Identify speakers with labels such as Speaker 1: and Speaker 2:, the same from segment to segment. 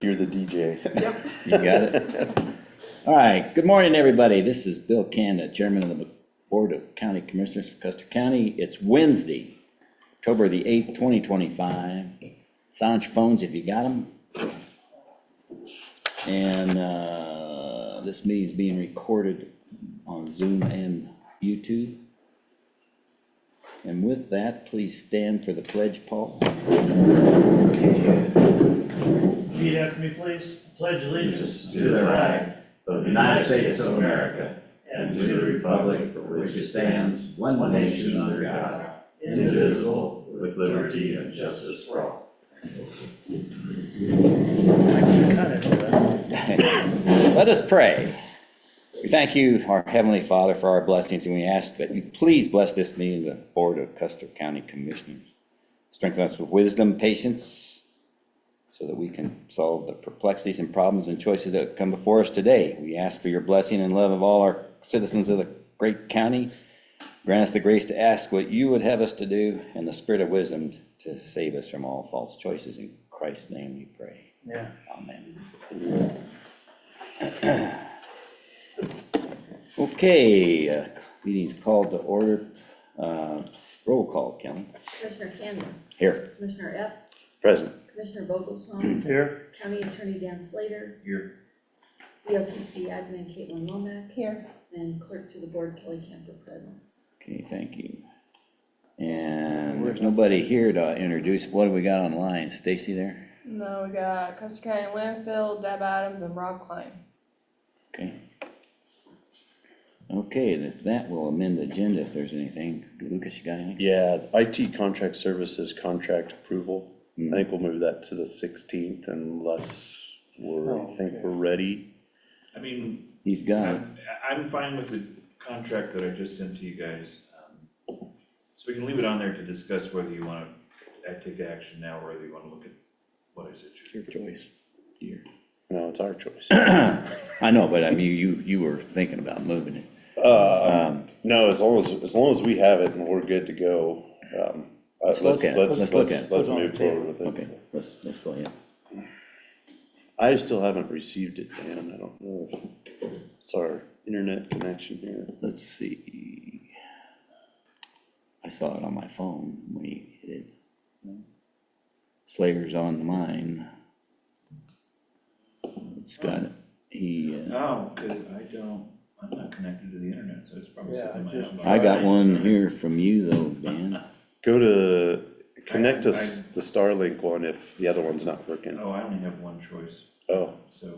Speaker 1: You're the DJ.
Speaker 2: You got it? All right, good morning, everybody. This is Bill Canada, Chairman of the Board of County Commissioners for Custer County. It's Wednesday, October the 8th, 2025. Silence your phones if you got them. And this meeting is being recorded on Zoom and YouTube. And with that, please stand for the pledge, Paul.
Speaker 3: Repeat after me, please. Pledge allegiance
Speaker 4: to the flag of the United States of America and to the republic for which it stands, one nation under God, indivisible, with liberty and justice for all.
Speaker 2: Let us pray. We thank you, our Heavenly Father, for our blessings, and we ask that you please bless this meeting, the Board of Custer County Commissioners. Strengthen us with wisdom, patience, so that we can solve the perplexities and problems and choices that come before us today. We ask for your blessing and love of all our citizens of the great county. Grant us the grace to ask what you would have us to do, and the spirit of wisdom to save us from all false choices. In Christ's name we pray.
Speaker 3: Yeah.
Speaker 2: Amen. Okay, meeting's called to order. Roll call, Kelly.
Speaker 5: Commissioner Canada.
Speaker 2: Here.
Speaker 5: Commissioner Epp.
Speaker 1: Present.
Speaker 5: Commissioner Vogelsong.
Speaker 3: Here.
Speaker 5: County Attorney Dan Slater.
Speaker 4: Here.
Speaker 5: BOCC Admin Caitlin Womack. Here. And Clerk to the Board Kelly Camper present.
Speaker 2: Okay, thank you. And there's nobody here to introduce. What do we got online? Stacy there?
Speaker 6: No, we got Custer County Landfill, Deb Adams, and Rob Klein.
Speaker 2: Okay. Okay, that will amend the agenda if there's anything. Lucas, you got anything?
Speaker 1: Yeah, IT contract services contract approval. I think we'll move that to the 16th unless I think we're ready.
Speaker 4: I mean,
Speaker 2: He's got it.
Speaker 4: I'm fine with the contract that I just sent to you guys. So we can leave it on there to discuss whether you want to take action now or whether you want to look at what I said.
Speaker 2: Your choice.
Speaker 1: No, it's our choice.
Speaker 2: I know, but I mean, you were thinking about moving it.
Speaker 1: No, as long as we have it and we're good to go.
Speaker 2: Let's look at it. Let's look at it.
Speaker 1: Let's move forward with it.
Speaker 2: Okay, let's go ahead.
Speaker 1: I still haven't received it, Dan. I don't know if it's our internet connection here.
Speaker 2: Let's see. I saw it on my phone when he hit it. Slater's on mine. It's got it.
Speaker 4: Oh, because I'm not connected to the internet, so it's probably sitting in my outbox.
Speaker 2: I got one here from you though, Dan.
Speaker 1: Go to connect to the Starlink one if the other one's not working.
Speaker 4: Oh, I only have one choice,
Speaker 1: Oh,
Speaker 4: so.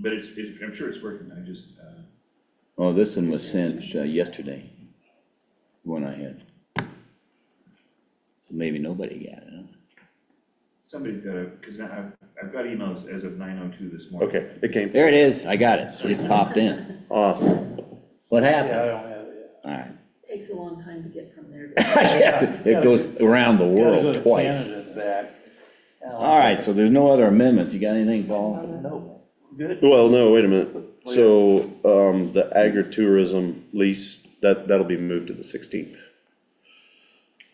Speaker 4: But I'm sure it's working, I just,
Speaker 2: Oh, this one was sent yesterday, one I had. So maybe nobody got it, huh?
Speaker 4: somebody's got to, because I've got emails as of 9:02 this morning.
Speaker 1: okay, it came.
Speaker 2: There it is, I got it, just popped in.
Speaker 1: Awesome.
Speaker 2: What
Speaker 3: Yeah, I
Speaker 2: happened?
Speaker 3: don't have it
Speaker 2: All right.
Speaker 5: Takes a long time to get from there.
Speaker 2: It goes around the
Speaker 3: yet. Gotta go
Speaker 2: world
Speaker 3: to
Speaker 2: twice.
Speaker 3: Canada and back.
Speaker 2: All right, so there's no other amendments. You got anything, Paul?
Speaker 3: No, good.
Speaker 1: Well, no, wait a minute. So, the agritourism lease, that'll be moved to the 16th.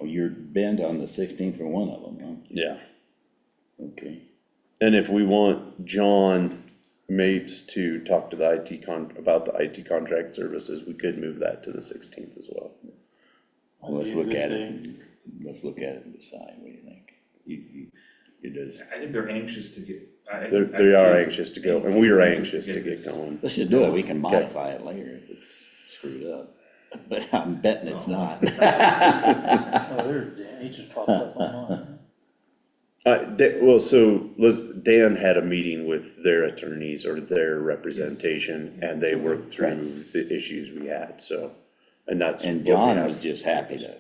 Speaker 2: Oh, you're bent on the 16th for one of them,
Speaker 1: Yeah.
Speaker 2: huh? Okay.
Speaker 1: And if we want John Mapes to talk to the about the IT contract services, we could move that to the 16th as well.
Speaker 2: Well, let's look at it. Let's look at it and decide. What do you think? It is.
Speaker 4: I think they're anxious to get.
Speaker 1: They are anxious to go, and we are anxious to get
Speaker 4: this.
Speaker 1: going.
Speaker 2: Let's just do it. We can modify it later if it's screwed up. But I'm betting it's not.
Speaker 3: Oh, there's Dan, he just popped up on mine.
Speaker 1: So Dan had a meeting with their attorneys or their representation, and they worked through the issues we had, so, and that's.
Speaker 2: And
Speaker 1: what we
Speaker 2: John
Speaker 1: have.
Speaker 2: was just happy to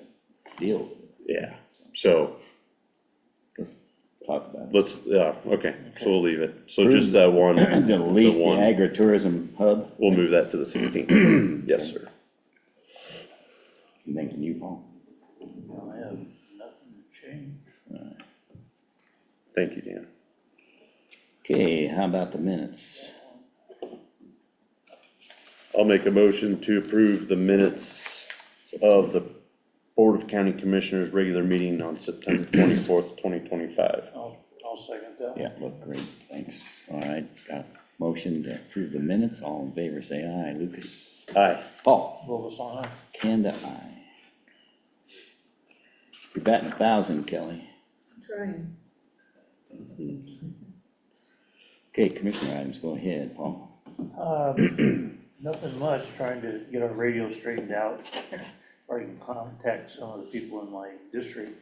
Speaker 2: deal with it.
Speaker 1: Yeah, so
Speaker 2: Let's talk about it.
Speaker 1: okay, so we'll leave it. So just that one.
Speaker 2: The lease, the
Speaker 1: one.
Speaker 2: agritourism hub.
Speaker 1: We'll move that to the 16th. Yes, sir.
Speaker 2: You thinking you, Paul?
Speaker 3: I have nothing to change.
Speaker 1: Thank you, Dan.
Speaker 2: Okay, how about the minutes?
Speaker 1: I'll make a motion to approve the minutes of the Board of County Commissioners regular meeting on September 24th, 2025.
Speaker 3: I'll I'll second that.
Speaker 2: Yeah, look great, thanks. All right, got a motion to approve the minutes. All in favor, say aye. Lucas?
Speaker 1: Aye.
Speaker 2: Paul?
Speaker 3: Volos on aye.
Speaker 2: Kanda, aye. You're batting 1,000, Kelly.
Speaker 5: Trying.
Speaker 2: Okay, commissioner items, go ahead, Paul.
Speaker 3: Nothing much, trying to get our radio straightened out, or I can contact some of the people in my district.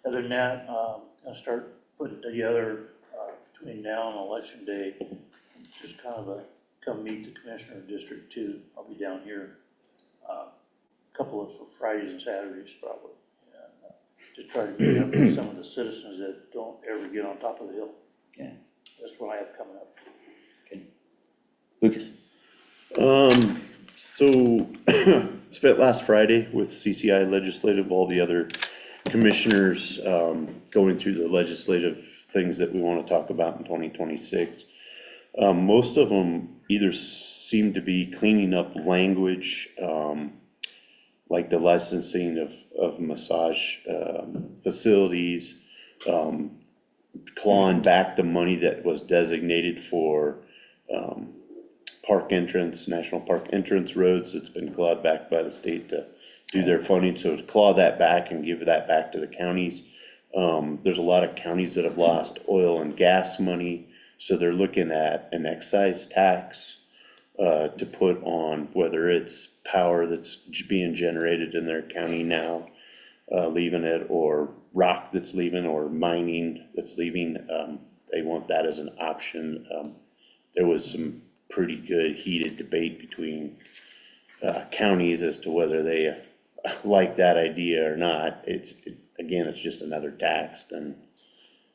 Speaker 3: Other than that, I'll start putting together, between now and election day, just kind of come meet the commissioner of District 2. I'll be down here, a couple of Fridays and Saturdays probably. And, to try to meet up with some of the citizens that don't ever get on top of the hill.
Speaker 2: Yeah.
Speaker 3: That's what I have coming up.
Speaker 2: Lucas?
Speaker 1: So spent last Friday with CCI Legislative, all the other commissioners, going through the legislative things that we want to talk about in 2026. Most of them either seem to be cleaning up language, like the licensing of massage facilities, clawing back the money that was designated for park entrance, national park entrance roads. It's been clawed back by the state to do their funding, so to claw that back and give that back to the counties. There's a lot of counties that have lost oil and gas money, so they're looking at an excise tax to put on whether it's power that's being generated in their county now, leaving it, or rock that's leaving, or mining that's leaving. They want that as an option. There was some pretty good heated debate between counties as to whether they like that idea or not. Again, it's just another tax. And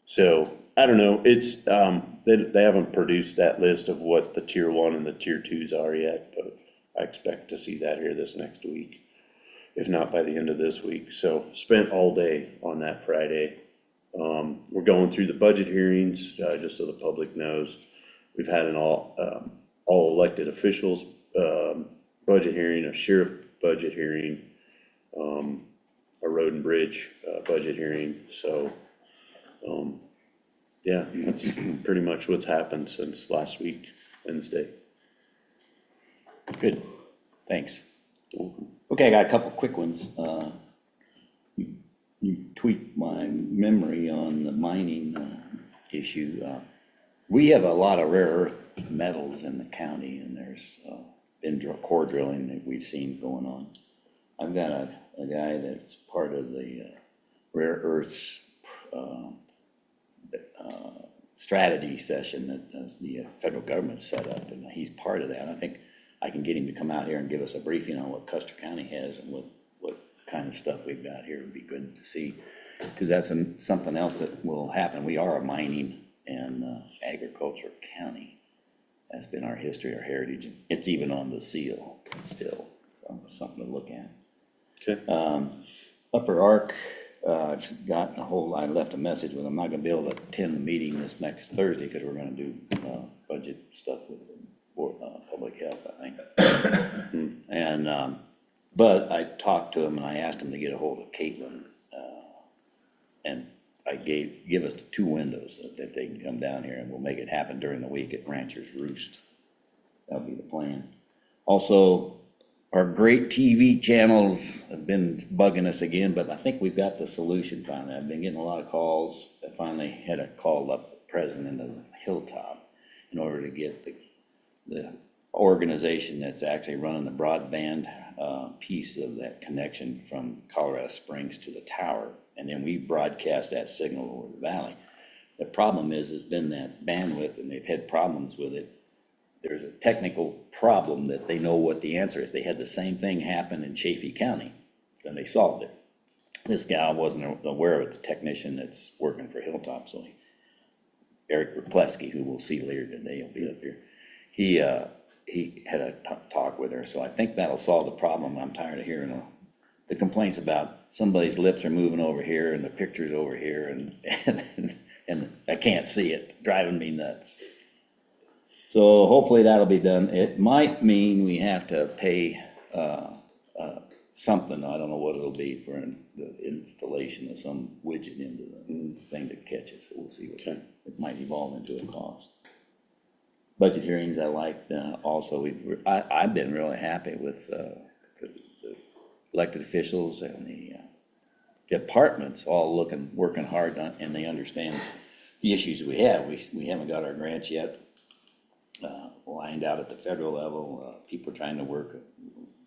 Speaker 1: so, I don't know, it's, they haven't produced that list of what the tier 1 and the tier 2s are yet, but I expect to see that here this next week, if not by the end of this week. So spent all day on that Friday. We're going through the budget hearings, just so the public knows. We've had an all elected officials budget hearing, a sheriff budget hearing, a road and bridge budget hearing. So, yeah, that's pretty much what's happened since last week, Wednesday.
Speaker 2: Good, thanks. Okay, I got a couple quick ones. You tweaked my memory on the mining issue. We have a lot of rare earth metals in the county, and there's been core drilling that we've seen going on. I've got a guy that's part of the rare earths strategy session that the federal government set up, and he's part of that. I think I can get him to come out here and give us a briefing on what Custer County has and what kind of stuff we've got here. Would be good to see, because that's something else that will happen. We are a mining and agriculture county. That's been our history, our heritage. It's even on the seal still, so something to look at.
Speaker 1: Okay.
Speaker 2: Upper Ark, I've gotten I left a message with them. I'm not gonna be able to attend the meeting this next Thursday because we're gonna do budget stuff with the board, public health, I think. And but I talked to him and I asked him to get a hold of Caitlin, and I give us the 2 windows that they can come down here, and we'll make it happen during the week at Rancher's Roost. That'll be the plan. Also, our great TV channels have been bugging us again, but I think we've got the solution finally. I've been getting a lot of calls. I finally had to call up the president of Hilltop in order to get the organization that's actually running the broadband piece of that connection from Colorado Springs to the tower. And then we broadcast that signal over the valley. The problem is, it's been that bandwidth, and they've had problems with it. There's a technical problem that they know what the answer is. They had the same thing happen in Chaffee County, and they solved it. This gal wasn't aware of it, the technician that's working for Hilltop, so Eric Rapleski, who we'll see later today, will be up here. He had a talk with her, so I think that'll solve the problem. I'm tired of hearing the complaints about somebody's lips are moving over here and the picture's over here, and I can't see it, driving me nuts. So hopefully that'll be done. It might mean we have to pay something, I don't know what it'll be for the installation of some widget into the thing to catch it, so we'll see what
Speaker 1: Okay.
Speaker 2: it might evolve into a cost. Budget hearings, I liked, also, I've been really happy with, the elected officials and the departments all working hard on, and they understand the issues we have. We haven't got our grants yet, lined out at the federal level. People are trying to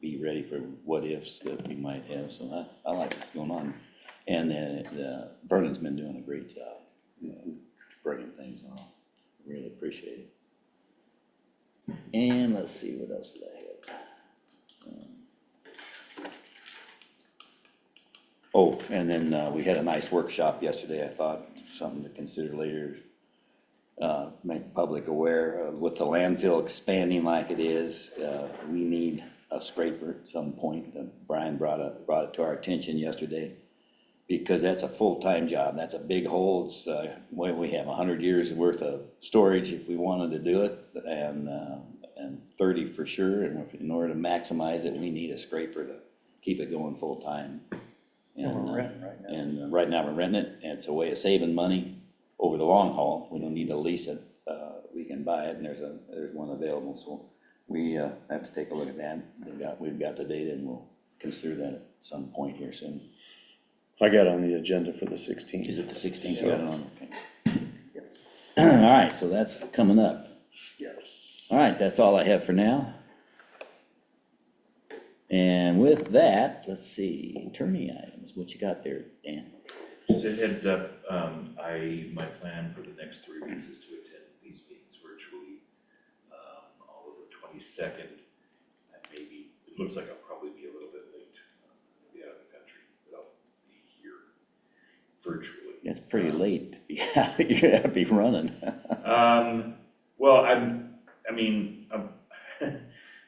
Speaker 2: be ready for what ifs that we might have, so I like what's going on. And Vernon's been doing a great job, bringing things on. Really appreciate it. And let's see, what else did I have? Oh, and then we had a nice workshop yesterday, I thought, something to consider later. Make the public aware of with the landfill expanding like it is, we need a scraper at some point. Brian brought it to our attention yesterday, because that's a full-time job. That's a big hole. It's, we have 100 years worth of storage if we wanted to do it, and 30 for sure. And in order to maximize it, we need a scraper to keep it going full-time. And
Speaker 3: We're renting right now.
Speaker 2: And right now we're renting it, and it's a way of saving money over the long haul. We don't need to lease it. We can buy it, and there's one available. So we have to take a look at that. We've got the data, and we'll consider that at some point here soon.
Speaker 1: I got on the agenda for the 16th.
Speaker 2: Is it the 16th? You got it on? Okay. All right, so that's coming up.
Speaker 3: Yes.
Speaker 2: All right, that's all I have for now. And with that, let's see, attorney items. What you got there, Dan?
Speaker 7: Just a heads up, my plan for the next 3 weeks is to attend these meetings virtually. All of the 22nd, and maybe, it looks like I'll probably be a little bit late, I'll be out of the country, but I'll be here virtually.
Speaker 2: It's pretty late to be out. You're gonna have to be running.
Speaker 7: Well,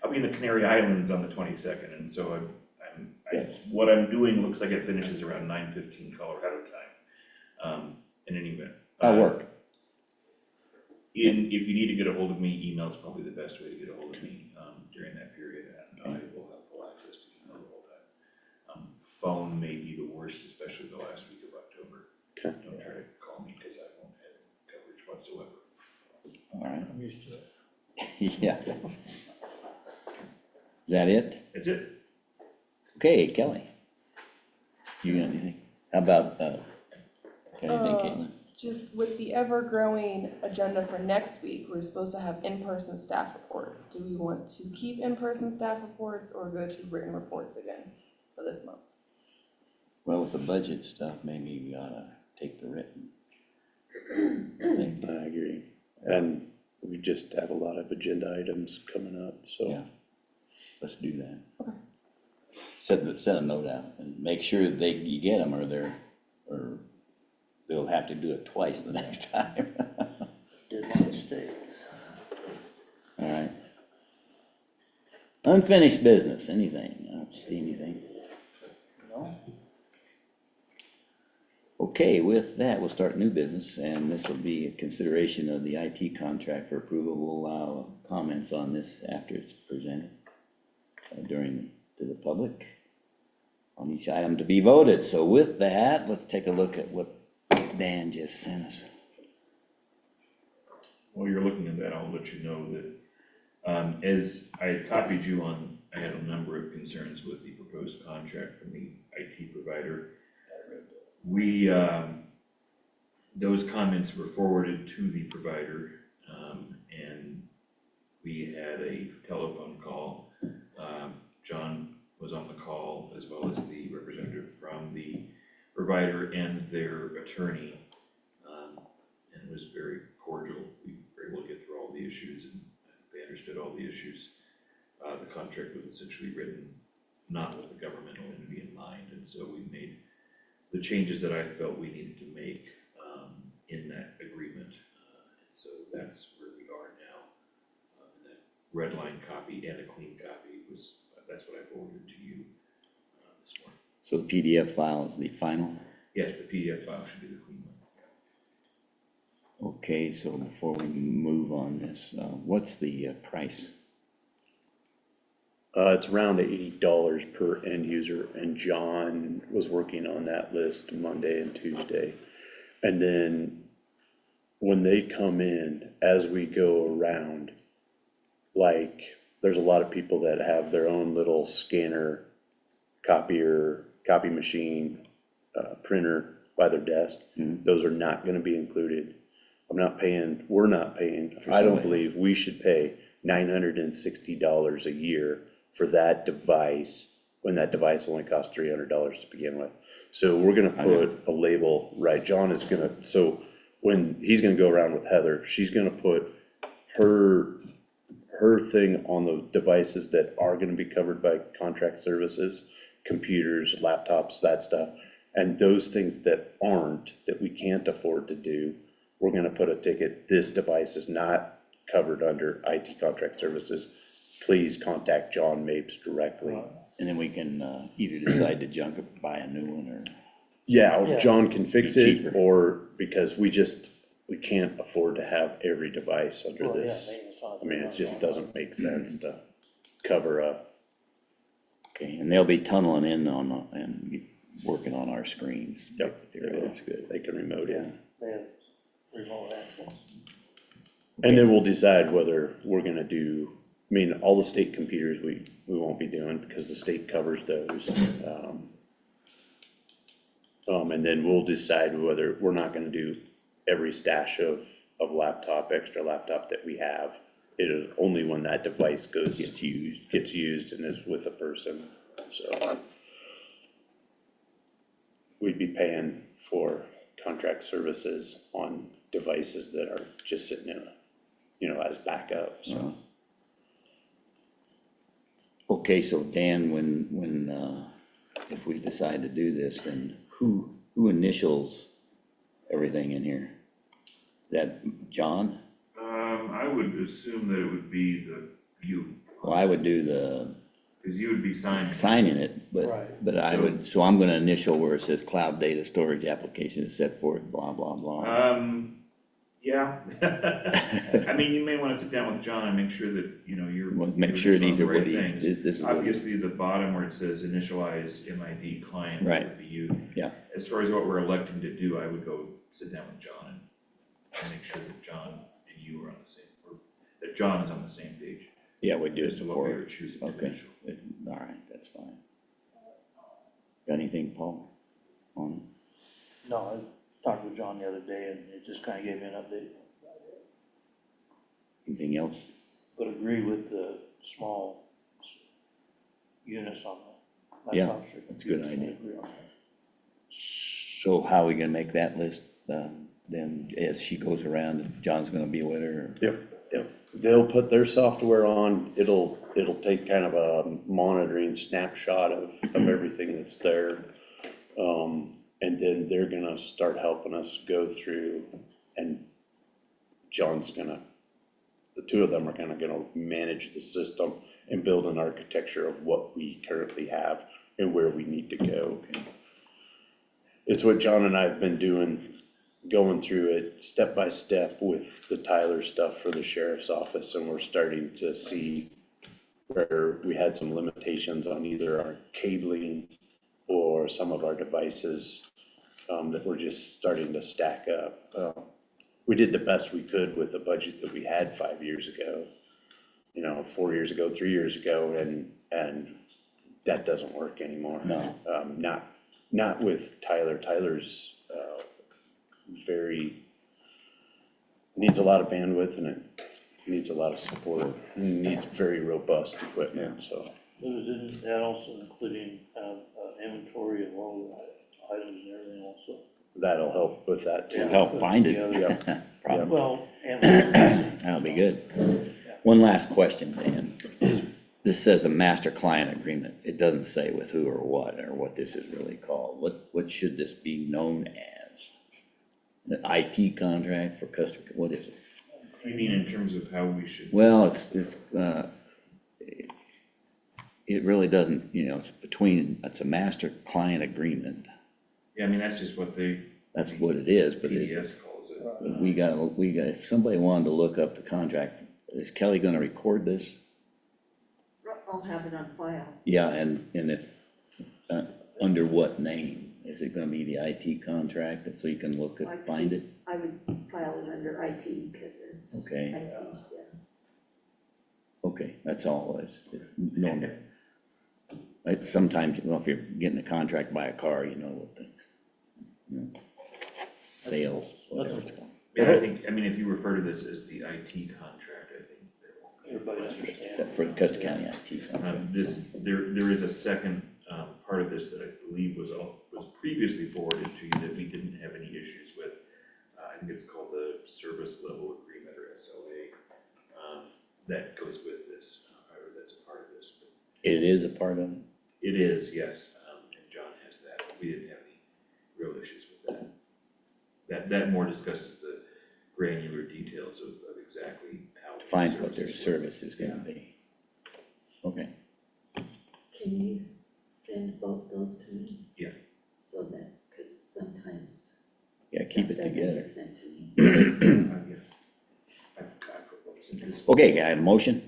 Speaker 7: I'll be in the Canary Islands on the 22nd, and so what I'm doing looks like it finishes around 9:15 Colorado time, in any event.
Speaker 2: I'll work.
Speaker 7: If you need to get a hold of me, email's probably the best way to get a hold of me, during that period, and I will have full access to email the whole time. Phone may be the worst, especially the last week of October.
Speaker 1: Okay.
Speaker 7: Don't try to call me, because I won't have coverage whatsoever.
Speaker 2: All right.
Speaker 3: I'm used to it.
Speaker 2: Yeah. Is that it?
Speaker 7: That's it.
Speaker 2: Okay, Kelly. You got anything? How about, got anything, Caitlin?
Speaker 6: Just with the ever-growing agenda for next week, we're supposed to have in-person staff reports. Do we want to keep in-person staff reports or go to written reports again for this month?
Speaker 2: Well, with the budget stuff, maybe we ought to take the written.
Speaker 1: I agree. And we just have a lot of agenda items coming up, so.
Speaker 2: Yeah, let's do that. Okay. Set a note out and make sure that you get them, or they'll have to do it twice the next time.
Speaker 3: Did my mistakes.
Speaker 2: All right. Unfinished business, anything? I don't see anything.
Speaker 3: No?
Speaker 2: Okay, with that, we'll start new business, and this will be a consideration of the IT contract for approval. We'll allow comments on this after it's presented to the public on each item to be voted. So with that, let's take a look at what Dan just sent us.
Speaker 7: While you're looking at that, I'll let you know that, as I copied you on, I had a number of concerns with the proposed contract from the IT provider. Those comments were forwarded to the provider, and we had a telephone call. John was on the call, as well as the representative from the provider and their attorney, and it was very cordial. We were able to get through all the issues, and they understood all the issues. The contract was essentially written not with the governmental entity in mind, and so we made the changes that I felt we needed to make in that agreement. So that's where we are now. And that red line copy and a clean copy that's what I forwarded to you this morning.
Speaker 2: So the PDF file is the final?
Speaker 7: Yes, the PDF file should be the clean one.
Speaker 2: Okay, so before we move on this, what's the price?
Speaker 1: It's around $80 per end user, and John was working on that list Monday and Tuesday. And then when they come in, as we go around, like, there's a lot of people that have their own little scanner, copier, copy machine, printer by their desk. Those are not gonna be included. We're not paying,
Speaker 2: For
Speaker 1: I don't
Speaker 2: somebody.
Speaker 1: believe we should pay $960 a year for that device, when that device only costs $300 to begin with. So we're gonna put a label, right, John is gonna, so when he's gonna go around with Heather, she's gonna put her thing on the devices that are gonna be covered by contract services, computers, laptops, that stuff. And those things that aren't, that we can't afford to do, we're gonna put a ticket, this device is not covered under IT contract services. Please contact John Mapes directly.
Speaker 2: And then we can either decide to junk it, buy a new one, or,
Speaker 1: Yeah,
Speaker 3: Yeah.
Speaker 1: John can fix
Speaker 2: Be
Speaker 1: it,
Speaker 2: cheaper.
Speaker 1: or because we can't afford to have every device under
Speaker 3: Well, yeah,
Speaker 1: this.
Speaker 3: maintenance on
Speaker 1: I mean, it just doesn't make sense to cover up.
Speaker 2: okay, and they'll be tunneling in and working on our screens.
Speaker 1: Yep.
Speaker 2: That's good.
Speaker 1: They can remote in.
Speaker 3: They have remote access.
Speaker 1: And then we'll decide whether we're gonna do, I mean, all the state computers we won't be doing because the state covers those. And then we'll decide whether, we're not gonna do every stash of extra laptop that we have. It is only when that device
Speaker 2: Gets used.
Speaker 1: and is with a person, so. We'd be paying for contract services on devices that are just sitting in as backup, so.
Speaker 2: Okay, so Dan, when if we decide to do this, then who initials everything in here? Is that John?
Speaker 7: I would assume that it would be you.
Speaker 2: Well, I would do the
Speaker 7: Because you would be signing.
Speaker 2: it,
Speaker 3: Right.
Speaker 2: but I would, so I'm gonna initial where it says cloud data storage applications set forth, blah, blah, blah.
Speaker 7: Yeah. I mean, you may wanna sit down with John and make sure that, you're.
Speaker 2: Well, make
Speaker 7: you're
Speaker 2: sure
Speaker 7: initialing
Speaker 2: these
Speaker 7: the
Speaker 2: are
Speaker 7: right
Speaker 2: what he,
Speaker 7: things.
Speaker 2: this is what he.
Speaker 7: Obviously, the bottom where it says initialize MID client
Speaker 2: Right.
Speaker 7: would be you.
Speaker 2: Yeah.
Speaker 7: As far as what we're electing to do, I would go sit down with John and make sure that John and you are on the same, or that John is on the same page
Speaker 2: Yeah, we do it
Speaker 7: as to what we
Speaker 2: before.
Speaker 7: were choosing to
Speaker 2: Okay,
Speaker 7: initial.
Speaker 2: all right, that's fine. Got anything, Paul, on
Speaker 3: No, I talked with John the other day and it just kinda gave me an update,
Speaker 2: anything else?
Speaker 3: but agree with the small units on the
Speaker 2: Yeah,
Speaker 3: laptop.
Speaker 2: that's a good
Speaker 3: I
Speaker 2: idea.
Speaker 3: agree on that.
Speaker 2: So how are we gonna make that list, then as she goes around, John's gonna be with her?
Speaker 1: Yep. They'll put their software on, it'll take kind of a monitoring snapshot of everything that's there. And then they're gonna start helping us go through, and the two of them are gonna manage the system and build an architecture of what we currently have and where we need to go. It's what John and I have been doing, going through it step by step with the Tyler stuff for the sheriff's office, and we're starting to see where we had some limitations on either our cabling or some of our devices, that were just starting to stack up. We did the best we could with the budget that we had 5 years ago, 4 years ago, 3 years ago, and that doesn't work anymore.
Speaker 2: No.
Speaker 1: Not with Tyler. Tyler's needs a lot of bandwidth, and it needs a lot of support, and needs very robust equipment, so.
Speaker 3: But isn't that also including, inventory of all the items and everything also?
Speaker 1: That'll help with that too.
Speaker 3: Yeah.
Speaker 2: Help find it.
Speaker 3: Yeah.
Speaker 2: Probably,
Speaker 3: Well, and
Speaker 2: that'll be good. One last question, Dan. This says a master client agreement. It doesn't say with who or what this is really called. What should this be known as? The IT contract for Custer, what is it?
Speaker 7: You mean in terms of how we should?
Speaker 2: Well, it really doesn't, it's a master client agreement.
Speaker 7: Yeah, I mean, that's just what
Speaker 2: That's what it is, but
Speaker 7: PDS calls it.
Speaker 2: we got, if somebody wanted to look up the contract, is Kelly gonna record this?
Speaker 5: I'll have it on file.
Speaker 2: Yeah, and if, under what name? Is it gonna be the IT contract, so you can look at, find it?
Speaker 5: I would file it under IT because it's
Speaker 2: Okay.
Speaker 5: IT, yeah.
Speaker 2: Okay, that's all, it's normal. Sometimes, well, if you're getting a contract by a car, you know what the, you know, sales, whatever it's called.
Speaker 7: Yeah, I think, I mean, if you refer to this as the IT contract, I think that will.
Speaker 3: Everybody understands.
Speaker 2: For the Custer County IT contract.
Speaker 7: There is a second, part of this that I believe was previously forwarded to you that we didn't have any issues with. I think it's called the Service Level Agreement, or SLA, that goes with this, or that's a part of this. But
Speaker 2: It is a part of it?
Speaker 7: it is, yes, and John has that. We didn't have any real issues with that. That more discusses the granular details of exactly how.
Speaker 2: Defines what their
Speaker 7: services work.
Speaker 2: service is gonna be. Okay,
Speaker 5: Can you send both those to me?
Speaker 7: Yeah.
Speaker 5: So that, because sometimes.
Speaker 2: yeah, keep it
Speaker 5: stuff doesn't
Speaker 2: together.
Speaker 5: get sent to me.
Speaker 7: Yeah. I propose in this.
Speaker 2: Okay, I have a motion.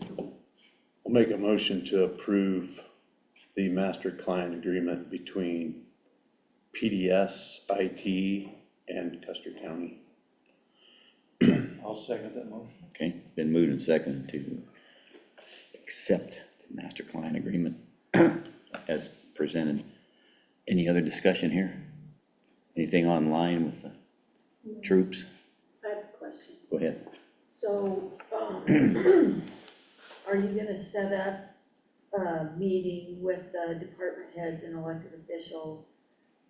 Speaker 1: I'll make a motion to approve the master client agreement between PDS, IT, and Custer County.
Speaker 3: I'll second that motion.
Speaker 2: Okay, been moved and seconded to accept the master client agreement as presented. Any other discussion here? Anything online with the troops?
Speaker 5: I have a question.
Speaker 2: Go ahead.
Speaker 5: So, are you gonna set up a meeting with the department heads and elected officials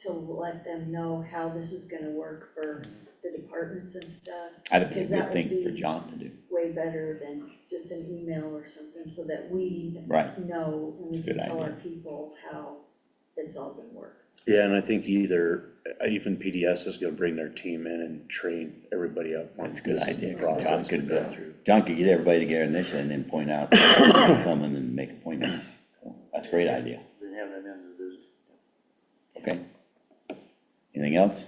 Speaker 5: to let them know how this is gonna work for the departments and stuff?
Speaker 2: That'd be a
Speaker 5: Because that
Speaker 2: good
Speaker 5: would
Speaker 2: thing for
Speaker 5: be
Speaker 2: John to do.
Speaker 5: way better than just an email or something, so that we
Speaker 2: Right.
Speaker 5: know and we
Speaker 2: Good
Speaker 5: can tell our
Speaker 2: idea.
Speaker 5: people how it's all gonna work.
Speaker 1: Yeah, and I think even PDS is gonna bring their team in and train everybody up. on
Speaker 2: That's a good
Speaker 1: this is the
Speaker 2: idea.
Speaker 1: process
Speaker 2: John
Speaker 1: we
Speaker 2: could,
Speaker 1: go through.
Speaker 2: John could get everybody together initially and then point out who's coming and make appointments. That's a great idea.
Speaker 3: Then have them in the visit.
Speaker 2: Okay. Anything else?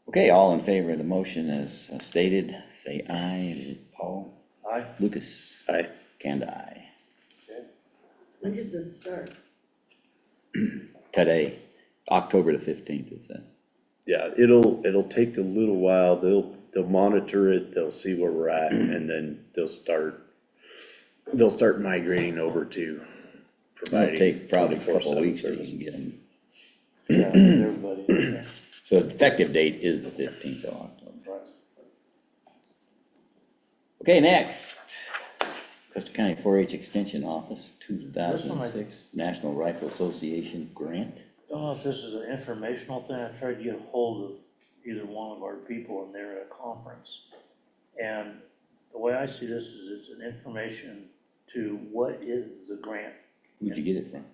Speaker 2: Okay, all in favor of the motion as stated, say aye. Paul?
Speaker 3: Aye.
Speaker 2: Lucas?
Speaker 1: Aye.
Speaker 2: Kanda, aye.
Speaker 5: When does this start?
Speaker 2: Today, October the 15th, is that?
Speaker 1: Yeah, it'll take a little while. They'll monitor it, they'll see where we're at, and then they'll start migrating over to providing.
Speaker 2: It'll take probably a couple
Speaker 1: 24/7
Speaker 2: of weeks till you
Speaker 1: service.
Speaker 2: can get them.
Speaker 3: Yeah, everybody.
Speaker 2: So the effective date is the 15th of October.
Speaker 3: Right.
Speaker 2: Okay, next. Custer County 4-H Extension Office,
Speaker 3: This one I-
Speaker 2: 2006 National Rifle Association Grant.
Speaker 3: Don't know if this is an informational thing. I tried to get a hold of either one of our people and they're at a conference. And the way I see this is it's an information to what is the grant.
Speaker 2: Who'd you get it from?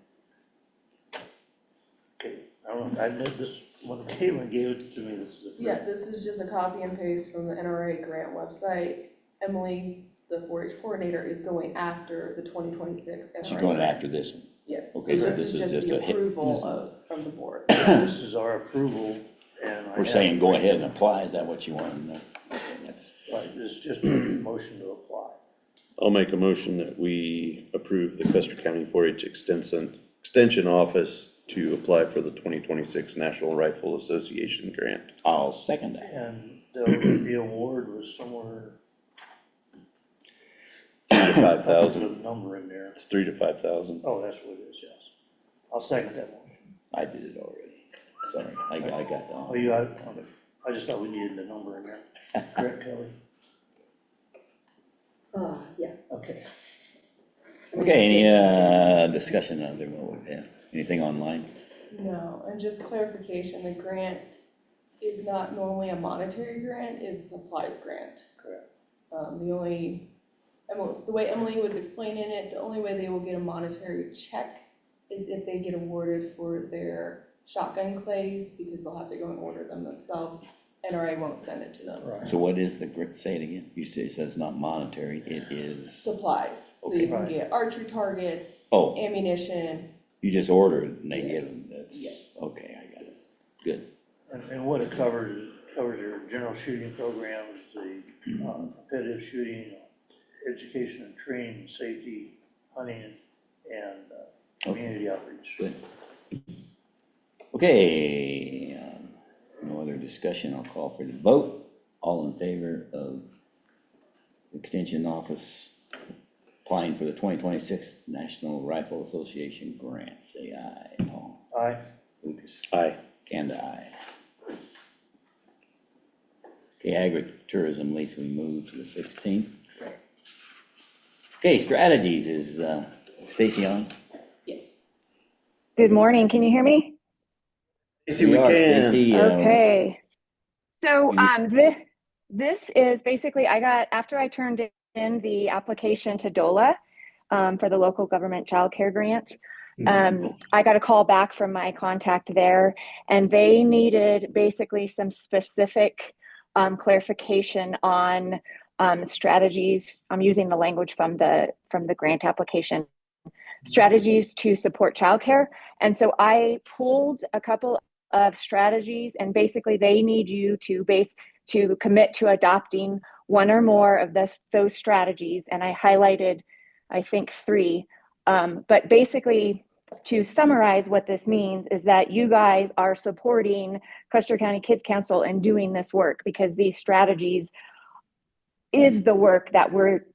Speaker 3: Okay, I don't know, I know this, when Caitlin gave it to me, this is the first.
Speaker 6: Yeah, this is just a copy and paste from the NRA grant website. Emily, the 4-H coordinator, is going after the 2026 NRA.
Speaker 2: She's going
Speaker 6: grant.
Speaker 2: after this one.
Speaker 6: Yes, so
Speaker 2: Okay, so
Speaker 6: this is just
Speaker 2: a
Speaker 6: the
Speaker 2: hit.
Speaker 6: approval from the board.
Speaker 3: This is our approval and I
Speaker 2: We're
Speaker 3: have-
Speaker 2: saying go ahead and apply, is that what you want to know? Okay, that's-
Speaker 3: Right, it's just a motion to apply.
Speaker 1: I'll make a motion that we approve the Custer County 4-H Extension Office to apply for the 2026 National Rifle Association Grant.
Speaker 2: I'll second that.
Speaker 3: And the award was somewhere,
Speaker 1: $3,000 to
Speaker 3: I put a
Speaker 1: $5,000.
Speaker 3: number in there.
Speaker 1: It's $3,000 to $5,000.
Speaker 3: Oh, that's what it is, yes. I'll second that motion.
Speaker 2: I did it already. Sorry, I got the.
Speaker 3: Oh, you got it? Okay. I just thought we needed the number in there. Correct, Kelly?
Speaker 5: Yeah.
Speaker 3: Okay.
Speaker 2: Okay, any discussion other than what we've had? Anything online?
Speaker 6: No, and just clarification, the grant is not normally a monetary grant, it's a supplies grant.
Speaker 3: Correct.
Speaker 6: The way Emily was explaining it, the only way they will get a monetary check is if they get awarded for their shotgun clays, because they'll have to go and order them themselves. NRA won't send it to them.
Speaker 3: Right.
Speaker 2: So what is the, say it again, you say it says not monetary, it is,
Speaker 6: Supplies, so
Speaker 2: Okay.
Speaker 6: you can
Speaker 3: Right.
Speaker 6: get archery targets,
Speaker 2: oh,
Speaker 6: ammunition.
Speaker 2: you just order it and they
Speaker 6: Yes.
Speaker 2: give them, that's,
Speaker 6: Yes.
Speaker 2: okay, I got it, good.
Speaker 3: And what it covers your general shooting programs, the competitive shooting, education and training, safety, hunting, community outreach.
Speaker 2: Good. Okay, no other discussion, I'll call for the vote. All in favor of Extension Office applying for the 2026 National Rifle Association grant, say aye. Paul?
Speaker 3: Aye.
Speaker 2: Lucas?
Speaker 1: Aye.
Speaker 2: Kanda, aye. Okay, agritourism lease, we move to the 16th. Okay, strategies is Stacy on?
Speaker 6: Yes.
Speaker 8: Good morning. Can you hear me?
Speaker 1: Stacy, we
Speaker 2: are,
Speaker 1: can.
Speaker 2: Stacy,
Speaker 8: Okay. So
Speaker 2: you-
Speaker 8: this is basically, after I turned in the application to DOLA for the local government child care grant, I got a call back from my contact there, and they needed basically some specific clarification on strategies. I'm using the language from the grant application, strategies to support childcare. And so I pulled a couple of strategies, and basically they need you to commit to adopting one or more of those strategies. And I highlighted, I think, 3. But basically, to summarize what this means is that you guys are supporting Custer County Kids Council in doing this work, because these strategies is the work that we're,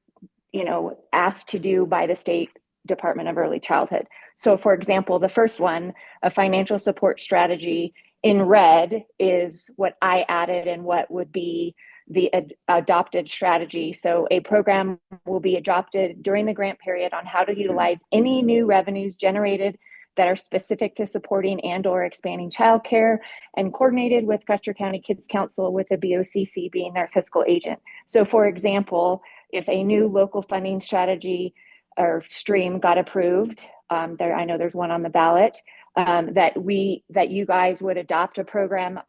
Speaker 8: asked to do by the state Department of Early Childhood. So for example, the first one, a financial support strategy in red, is what I added and what would be the adopted strategy. So a program will be adopted during the grant period on how to utilize any new revenues generated that are specific to supporting and or expanding childcare, and coordinated with Custer County Kids Council, with the BOCC being their fiscal agent. So for example, if a new local funding strategy or stream got approved, I know there's one on the ballot, that you guys would adopt a program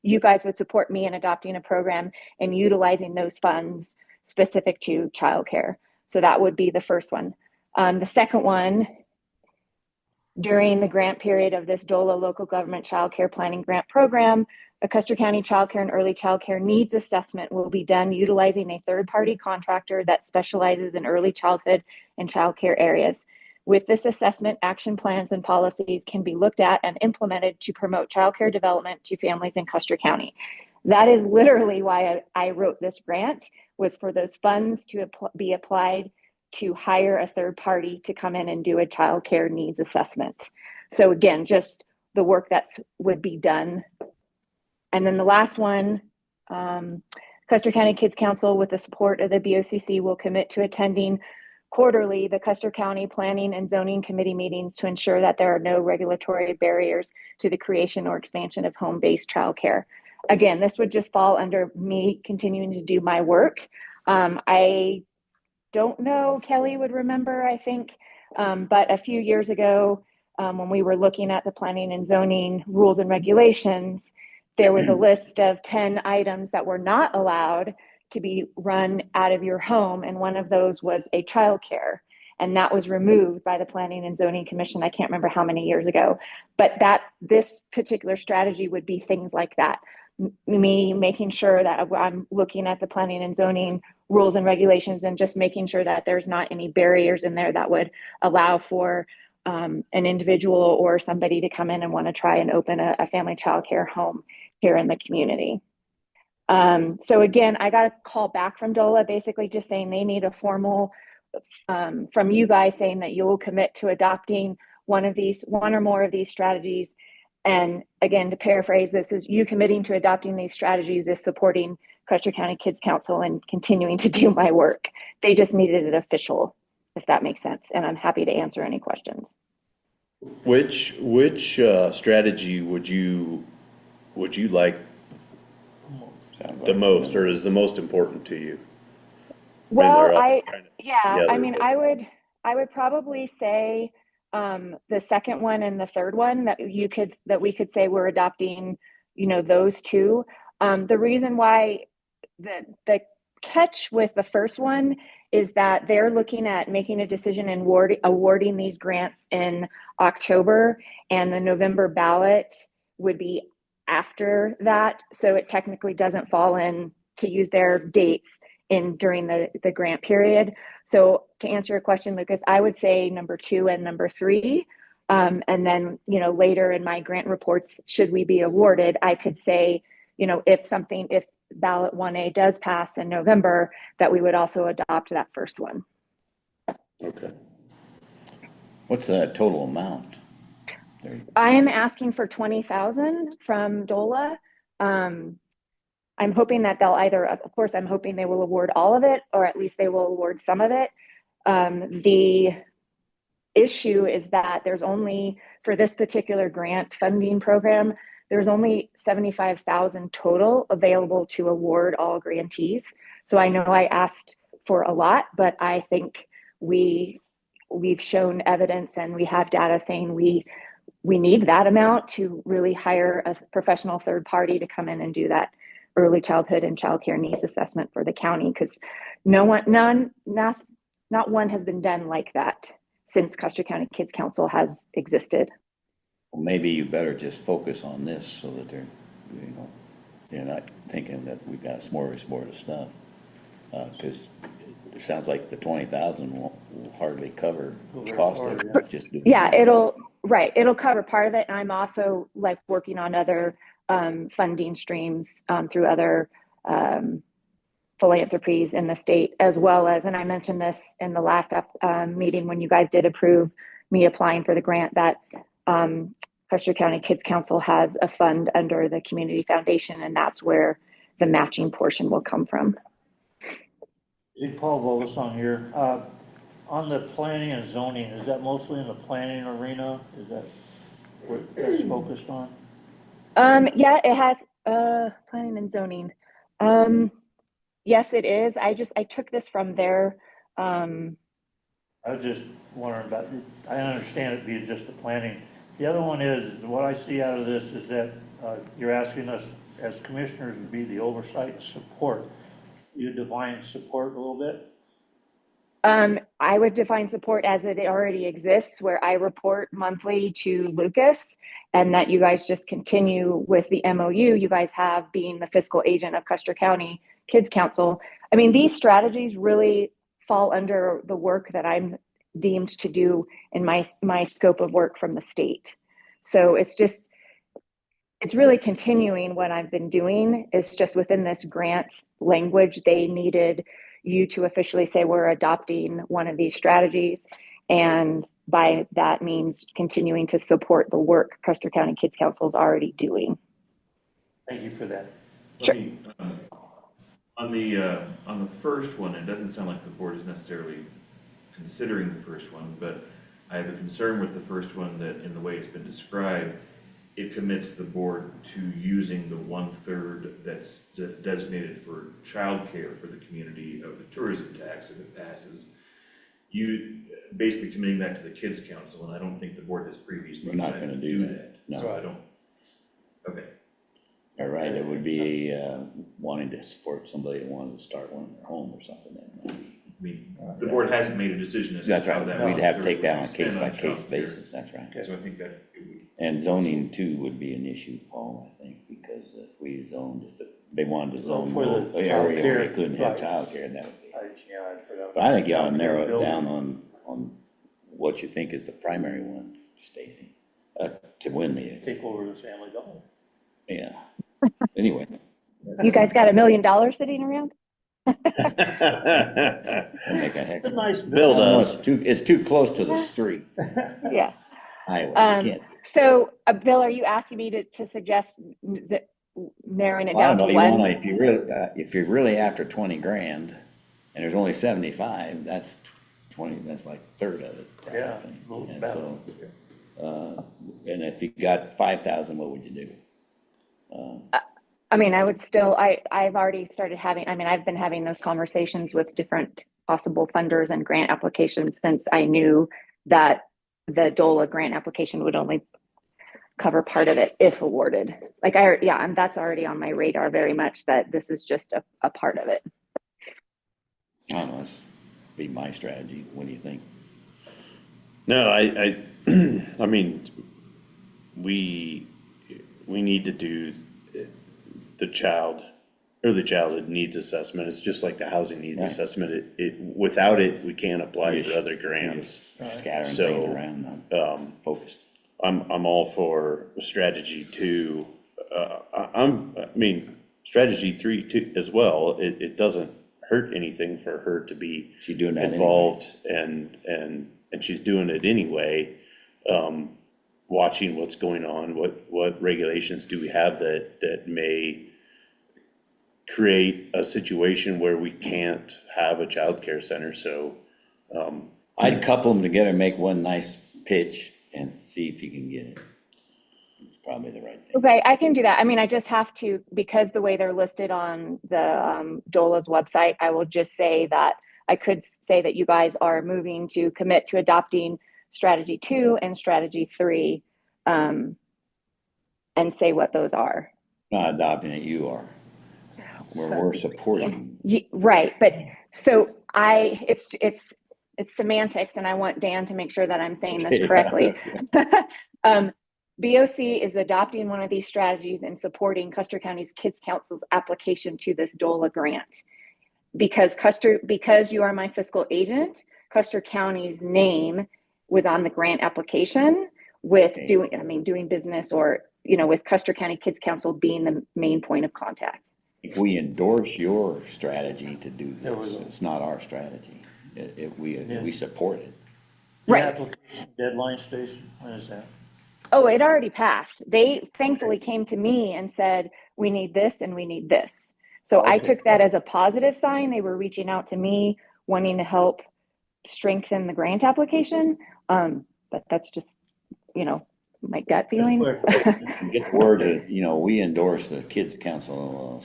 Speaker 8: you guys would support me in adopting a program and utilizing those funds specific to childcare. So that would be the first one. The second one, during the grant period of this DOLA local government child care planning grant program, a Custer County child care and early child care needs assessment will be done utilizing a third-party contractor that specializes in early childhood and child care areas. With this assessment, action plans and policies can be looked at and implemented to promote child care development to families in Custer County. That is literally why I wrote this grant, was for those funds to be applied to hire a third party to come in and do a child care needs assessment. So again, just the work that would be done. And then the last one, Custer County Kids Council, with the support of the BOCC, will commit to attending quarterly the Custer County Planning and Zoning Committee meetings to ensure that there are no regulatory barriers to the creation or expansion of home-based childcare. Again, this would just fall under me continuing to do my work. I don't know, Kelly would remember, I think, but a few years ago, when we were looking at the planning and zoning rules and regulations, there was a list of 10 items that were not allowed to be run out of your home, and one of those was a childcare, and that was removed by the Planning and Zoning Commission. I can't remember how many years ago, but this particular strategy would be things like that. Me making sure that I'm looking at the planning and zoning rules and regulations and just making sure that there's not any barriers in there that would allow for an individual or somebody to come in and want to try and open a family childcare home here in the community. So again, I got a call back from DOLA, basically just saying they need a formal from you guys saying that you will commit to adopting one or more of these strategies. And again, to paraphrase, this is you committing to adopting these strategies is supporting Custer County Kids Council and continuing to do my work. They just needed it official, if that makes sense. And I'm happy to answer any questions.
Speaker 1: Which strategy would you like the most, or is the most important to you?
Speaker 8: Well,
Speaker 1: I
Speaker 8: mean, I would probably say the second one and the third one that we could say we're adopting, those two. The reason why the catch with the first one is that they're looking at making a decision and awarding these grants in October, and the November ballot would be after that. So it technically doesn't fall in, to use their dates, during the grant period. So to answer your question, Lucas, I would say number 2 and number 3. And then, later in my grant reports, should we be awarded, I could say, if ballot 1A does pass in November, that we would also adopt that first one.
Speaker 1: Okay.
Speaker 2: What's the total amount?
Speaker 8: I am asking for 20,000 from DOLA. I'm hoping that they'll either, of course, I'm hoping they will award all of it, or at least they will award some of it. The issue is that there's only, for this particular grant funding program, there's only 75,000 total available to award all grantees. So I know I asked for a lot, but I think we've shown evidence and we have data saying we need that amount to really hire a professional third party to come in and do that early childhood and childcare needs assessment for the county, because not one has been done like that since Custer County Kids Council has existed.
Speaker 2: Well, maybe you better just focus on this so that they're not thinking that we've got a smorgasbord of stuff. Because it sounds like the 20,000 will hardly cover the cost of it. Just doing
Speaker 8: Yeah, it'll cover part of it. And I'm also working on other funding streams through other philanthropies in the state, as well as, and I mentioned this in the last meeting when you guys did approve me applying for the grant, that Custer County Kids Council has a fund under the Community Foundation, and that's where the matching portion will come from.
Speaker 3: Hey, Paul Volas on here. On the planning and zoning, is that mostly in the planning arena? Is that what that's focused on?
Speaker 8: Yeah, it has planning and zoning. Yes, it is. I took this from there.
Speaker 3: I was just wondering about, I understand it being just the planning. The other one is what I see out of this is that you're asking us as commissioners to be the oversight and support. You define support a little bit?
Speaker 8: I would define support as it already exists, where I report monthly to Lucas, and that you guys just continue with the MOU you guys have, being the fiscal agent of Custer County Kids Council. I mean, these strategies really fall under the work that I'm deemed to do in my scope of work from the state. So it's really continuing what I've been doing. It's just within this grant language, they needed you to officially say we're adopting one of these strategies. And by that means continuing to support the work Custer County Kids Council is already doing.
Speaker 3: Thank you for that.
Speaker 8: Sure.
Speaker 7: On the first one, it doesn't sound like the board is necessarily considering the first one, but I have a concern with the first one that in the way it's been described, it commits the board to using the 1/3 that's designated for childcare for the community of the tourism tax if it passes. You basically committing that to the Kids Council, and I don't think the board has previously
Speaker 2: We're not
Speaker 7: decided
Speaker 2: gonna
Speaker 7: to
Speaker 2: do
Speaker 7: that.
Speaker 2: that, no.
Speaker 7: So I don't, okay.
Speaker 2: All right, it would be wanting to support somebody that wanted to start one in their home or something.
Speaker 7: I mean, the board hasn't made a decision as to
Speaker 2: That's
Speaker 7: how
Speaker 2: right,
Speaker 7: that.
Speaker 2: we'd have to take
Speaker 7: would
Speaker 2: that on a
Speaker 7: extend
Speaker 2: case-by-case
Speaker 7: childcare.
Speaker 2: basis, that's right.
Speaker 7: So I think that it would.
Speaker 2: And zoning too would be an issue, Paul, I think, because if we zoned, if they wanted to zone
Speaker 3: For the
Speaker 2: the area where they
Speaker 3: childcare,
Speaker 2: couldn't have
Speaker 3: right.
Speaker 2: childcare, that would be.
Speaker 3: I forgot.
Speaker 2: But I think you ought to narrow it down on what you think is the primary one, Stacy, to win the,
Speaker 3: Take over the family dollar.
Speaker 2: yeah. Anyway,
Speaker 8: You guys got $1 million sitting around?
Speaker 2: we'll make a heck
Speaker 3: It's a
Speaker 2: of
Speaker 3: nice
Speaker 1: Bill
Speaker 3: bill.
Speaker 1: does.
Speaker 2: it's too close to the street.
Speaker 8: Yeah.
Speaker 2: Highway, you can't.
Speaker 8: So, Bill, are you asking me to suggest narrowing it
Speaker 2: Well, I
Speaker 8: down
Speaker 2: don't
Speaker 8: to
Speaker 2: know, you
Speaker 8: one?
Speaker 2: wanna, if you're really after 20 grand, and there's only 75, that's 20, that's like a third of it.
Speaker 3: Yeah,
Speaker 2: probably.
Speaker 3: a little
Speaker 2: And
Speaker 3: better.
Speaker 2: so, and if you got 5,000, what would you do?
Speaker 8: I mean, I would still, I've already started having, I've been having those conversations with different possible funders and grant applications since I knew that the DOLA grant application would only cover part of it if awarded. And that's already on my radar very much, that this is just a part of it.
Speaker 2: I don't know, that's be my strategy. What do you think?
Speaker 1: No, I mean, we need to do the child early childhood needs assessment, it's just like the housing needs
Speaker 2: Right.
Speaker 1: assessment, without it, we can't apply
Speaker 2: We
Speaker 1: for
Speaker 2: just-
Speaker 1: other grants.
Speaker 2: Scattering
Speaker 1: So,
Speaker 2: things around, not focused.
Speaker 1: I'm all for strategy 2, I mean, strategy 3 too, as well, it doesn't hurt anything for her to be
Speaker 2: She's doing that anyway.
Speaker 1: involved, and she's doing it anyway. Watching what's going on, what regulations do we have that may create a situation where we can't have a childcare center, so,
Speaker 2: I'd couple them together and make one nice pitch and see if you can get it. It's probably the right thing.
Speaker 8: Okay, I can do that. I mean, I just have to, because the way they're listed on the DOLA's website, I will just say that I could say that you guys are moving to commit to adopting strategy 2 and strategy 3, and say what those are.
Speaker 2: Not adopting it, you are. We're supporting.
Speaker 8: Right, but so it's semantics, and I want Dan to make sure that I'm saying this correctly. BOC is adopting one of these strategies and supporting Custer County's Kids Council's application to this DOLA grant. Because you are my fiscal agent, Custer County's name was on the grant application with doing business, or, with Custer County Kids Council being the main point of contact.
Speaker 2: If we endorse your strategy to do
Speaker 3: There we
Speaker 2: this,
Speaker 3: go.
Speaker 2: it's not our strategy. We support it.
Speaker 3: The
Speaker 8: Right.
Speaker 3: application deadline, Stacy, when is that?
Speaker 8: Oh, it already passed. They thankfully came to me and said, we need this and we need this. So I
Speaker 3: Okay.
Speaker 8: took that as a positive sign. They were reaching out to me, wanting to help strengthen the grant application. But that's just, my gut feeling.
Speaker 2: Get the word that, we endorse the Kids Council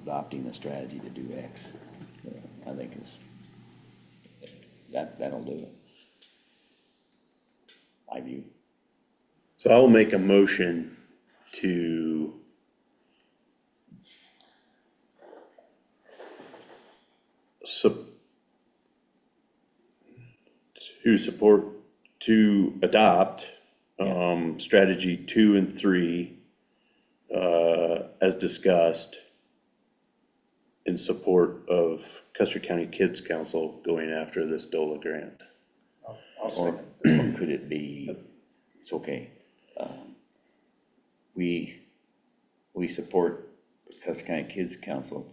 Speaker 2: adopting the strategy to do X. I think that'll do it. My view.
Speaker 1: so I'll make a motion to adopt, strategy 2 and 3, as discussed, in support of Custer County Kids Council going after this DOLA grant.
Speaker 3: I'll
Speaker 2: Or
Speaker 3: second.
Speaker 2: could it be, it's okay. We support the Custer County Kids Council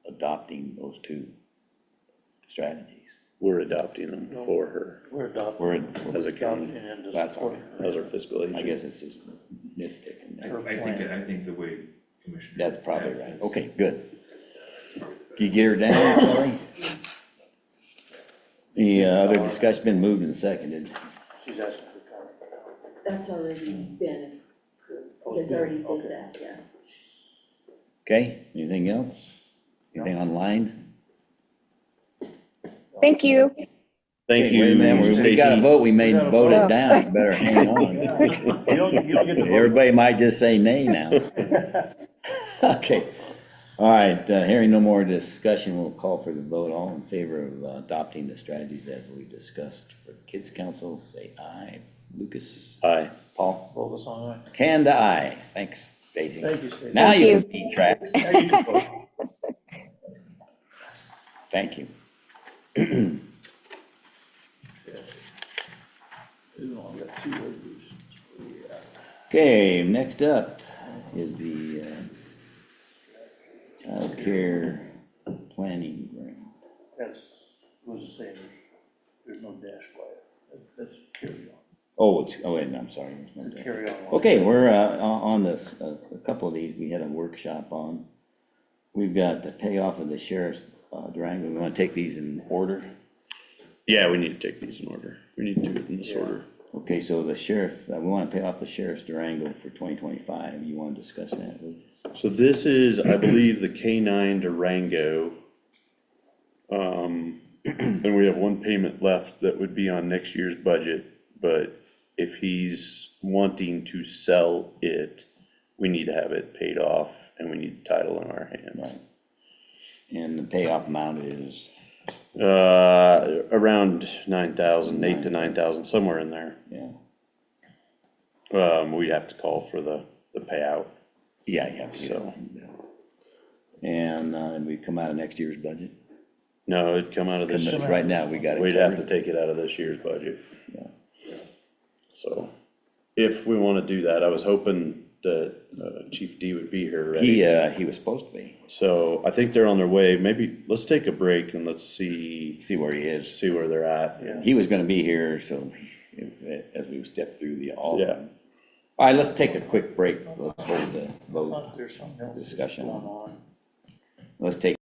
Speaker 2: adopting those 2 strategies.
Speaker 1: We're adopting them for her
Speaker 3: We're adopting.
Speaker 2: We're
Speaker 1: as a county,
Speaker 3: Adopting and to
Speaker 2: That's all
Speaker 3: support.
Speaker 1: as our fiscal agent.
Speaker 2: I guess it's just nitpicking there.
Speaker 7: I think the way Commissioner.
Speaker 2: That's probably
Speaker 7: Beck
Speaker 2: right.
Speaker 7: is-
Speaker 2: Okay, good. Can you get her down, Kelly? The other discussion been moved and seconded.
Speaker 3: She's asking for comment.
Speaker 5: That's already been approved. It's already did that, yeah.
Speaker 2: Okay, anything else? Anything online?
Speaker 8: Thank you.
Speaker 1: Thank you,
Speaker 2: Wait a minute, we got a
Speaker 1: Stacy.
Speaker 2: vote, we may
Speaker 3: We got a
Speaker 2: vote it
Speaker 8: vote.
Speaker 2: down, you better hang on.
Speaker 3: You don't get to vote.
Speaker 2: Everybody might just say nay now. Okay, all right, hearing no more discussion, we'll call for the vote. All in favor of adopting the strategies as we discussed for Kids Council, say aye. Lucas?
Speaker 1: Aye.
Speaker 2: Paul?
Speaker 3: Focus on that.
Speaker 2: Kanda, aye. Thanks, Stacy.
Speaker 3: Thank you, Stacy.
Speaker 2: Now
Speaker 8: Thank
Speaker 2: you
Speaker 8: you.
Speaker 2: can keep tracks.
Speaker 3: Now you can vote.
Speaker 2: Thank you.
Speaker 3: I've got 2 resolutions.
Speaker 2: Okay, next up is the child care planning grant.
Speaker 3: That's, was the same, there's no dash by it. That's carry on.
Speaker 2: Wait, I'm sorry. there's no
Speaker 3: It's
Speaker 2: doubt.
Speaker 3: carry on.
Speaker 2: Okay, we're on this, a couple of these we had a workshop on. We've got the payoff of the sheriff's Durango. We want to take these in order.
Speaker 1: Yeah, we need to take these in order. We need to do it in this order.
Speaker 2: Okay, so the sheriff, we want to pay off the sheriff's Durango for 2025. You want to discuss that?
Speaker 1: So this is, I believe, the K-9 Durango. And we have one payment left that would be on next year's budget, but if he's wanting to sell it, we need to have it paid off and we need the title in our hands.
Speaker 2: Right. And the payoff amount is,
Speaker 1: Around 9,000, 8 to 9,000, somewhere in there.
Speaker 2: yeah.
Speaker 1: We have to call for the payout,
Speaker 2: Yeah, you have to get
Speaker 1: So,
Speaker 2: And we come out of next year's budget.
Speaker 1: No, it'd come out of this,
Speaker 2: Because right now, we got it
Speaker 1: we'd have to
Speaker 2: covered.
Speaker 1: take it out of this year's budget.
Speaker 2: Yeah.
Speaker 1: So, if we wanna do that, I was hoping that Chief D would be here ready.
Speaker 2: He was supposed to be,
Speaker 1: So, I think they're on their way, maybe, let's take a break and let's see
Speaker 2: see where he is.
Speaker 1: where they're at.
Speaker 3: Yeah.
Speaker 2: He was gonna be here, so as we step through the all.
Speaker 1: Yeah.
Speaker 2: All right, let's take a quick break. Let's hold the vote.
Speaker 3: There's something else that's
Speaker 2: Discussion.
Speaker 3: going on.
Speaker 2: Let's take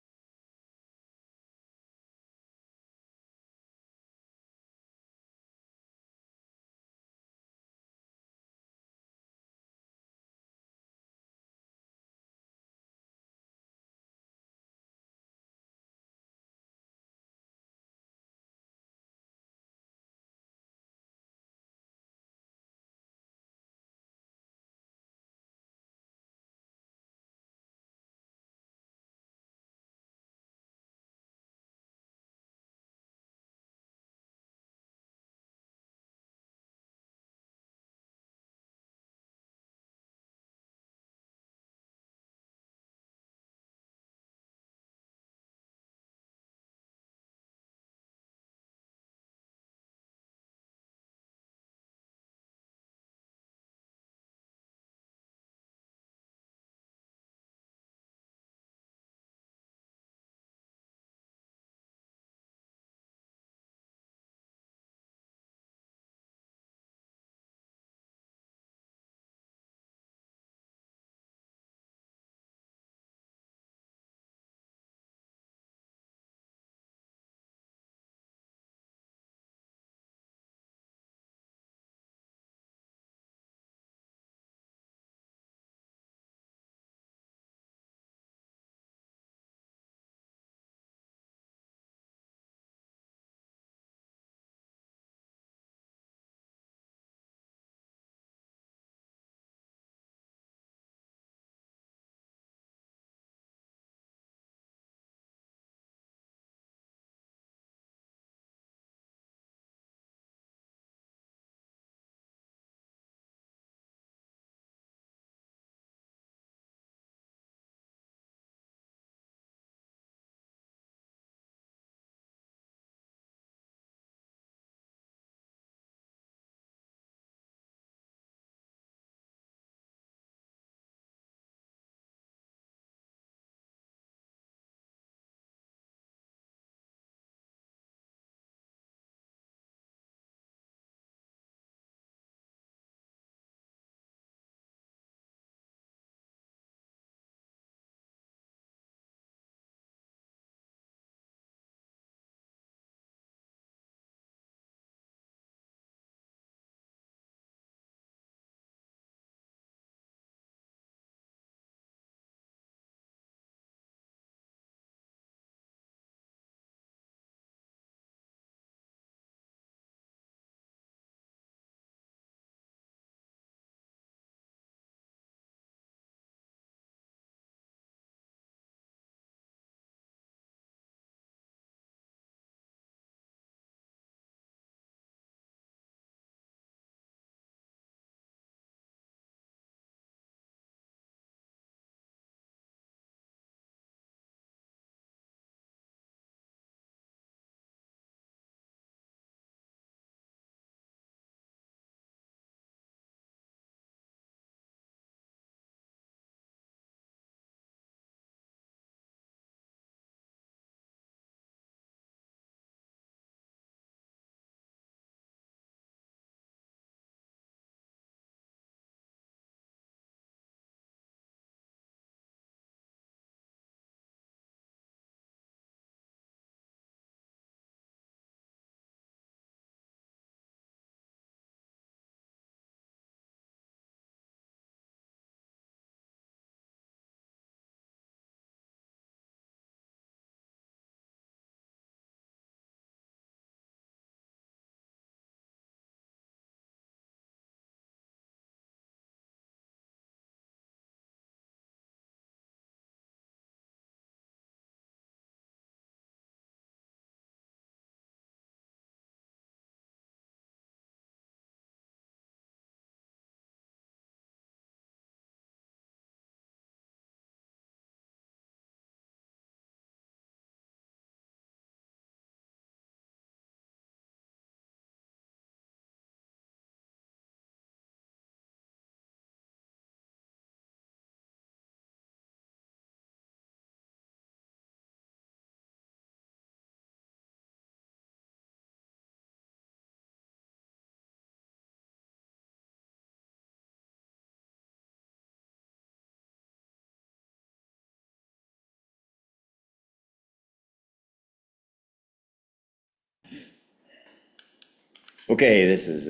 Speaker 2: Okay, this is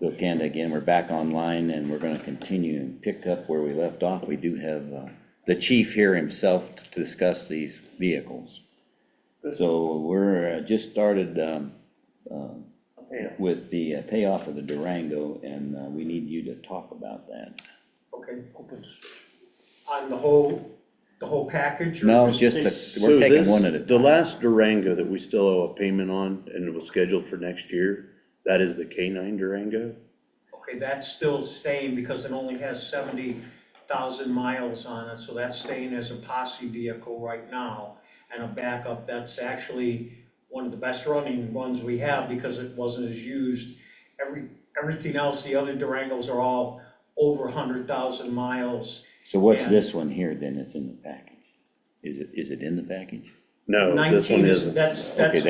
Speaker 2: Bill Kanda again. We're back online and we're going to continue and pick up where we left off. We do have the chief here himself to discuss these vehicles. So we're just started with the payoff of the Durango, and we need you to talk about that.
Speaker 9: Okay, on the whole package? or
Speaker 2: No, just we're taking one at a
Speaker 1: The
Speaker 2: time.
Speaker 1: last Durango that we still owe a payment on, and it was scheduled for next year, that is the K9 Durango.
Speaker 9: Okay, that's still staying because it only has 70,000 miles on it, so that's staying as a posse vehicle right now. And a backup, that's actually one of the best running ones we have because it wasn't as used. Everything else, the other Durangos are all over 100,000 miles.
Speaker 2: So what's
Speaker 9: and-
Speaker 2: this one here then that's in the package? Is it in the package?
Speaker 1: No, this
Speaker 9: 19
Speaker 1: one
Speaker 9: is,
Speaker 1: isn't.
Speaker 9: that's.
Speaker 2: Okay,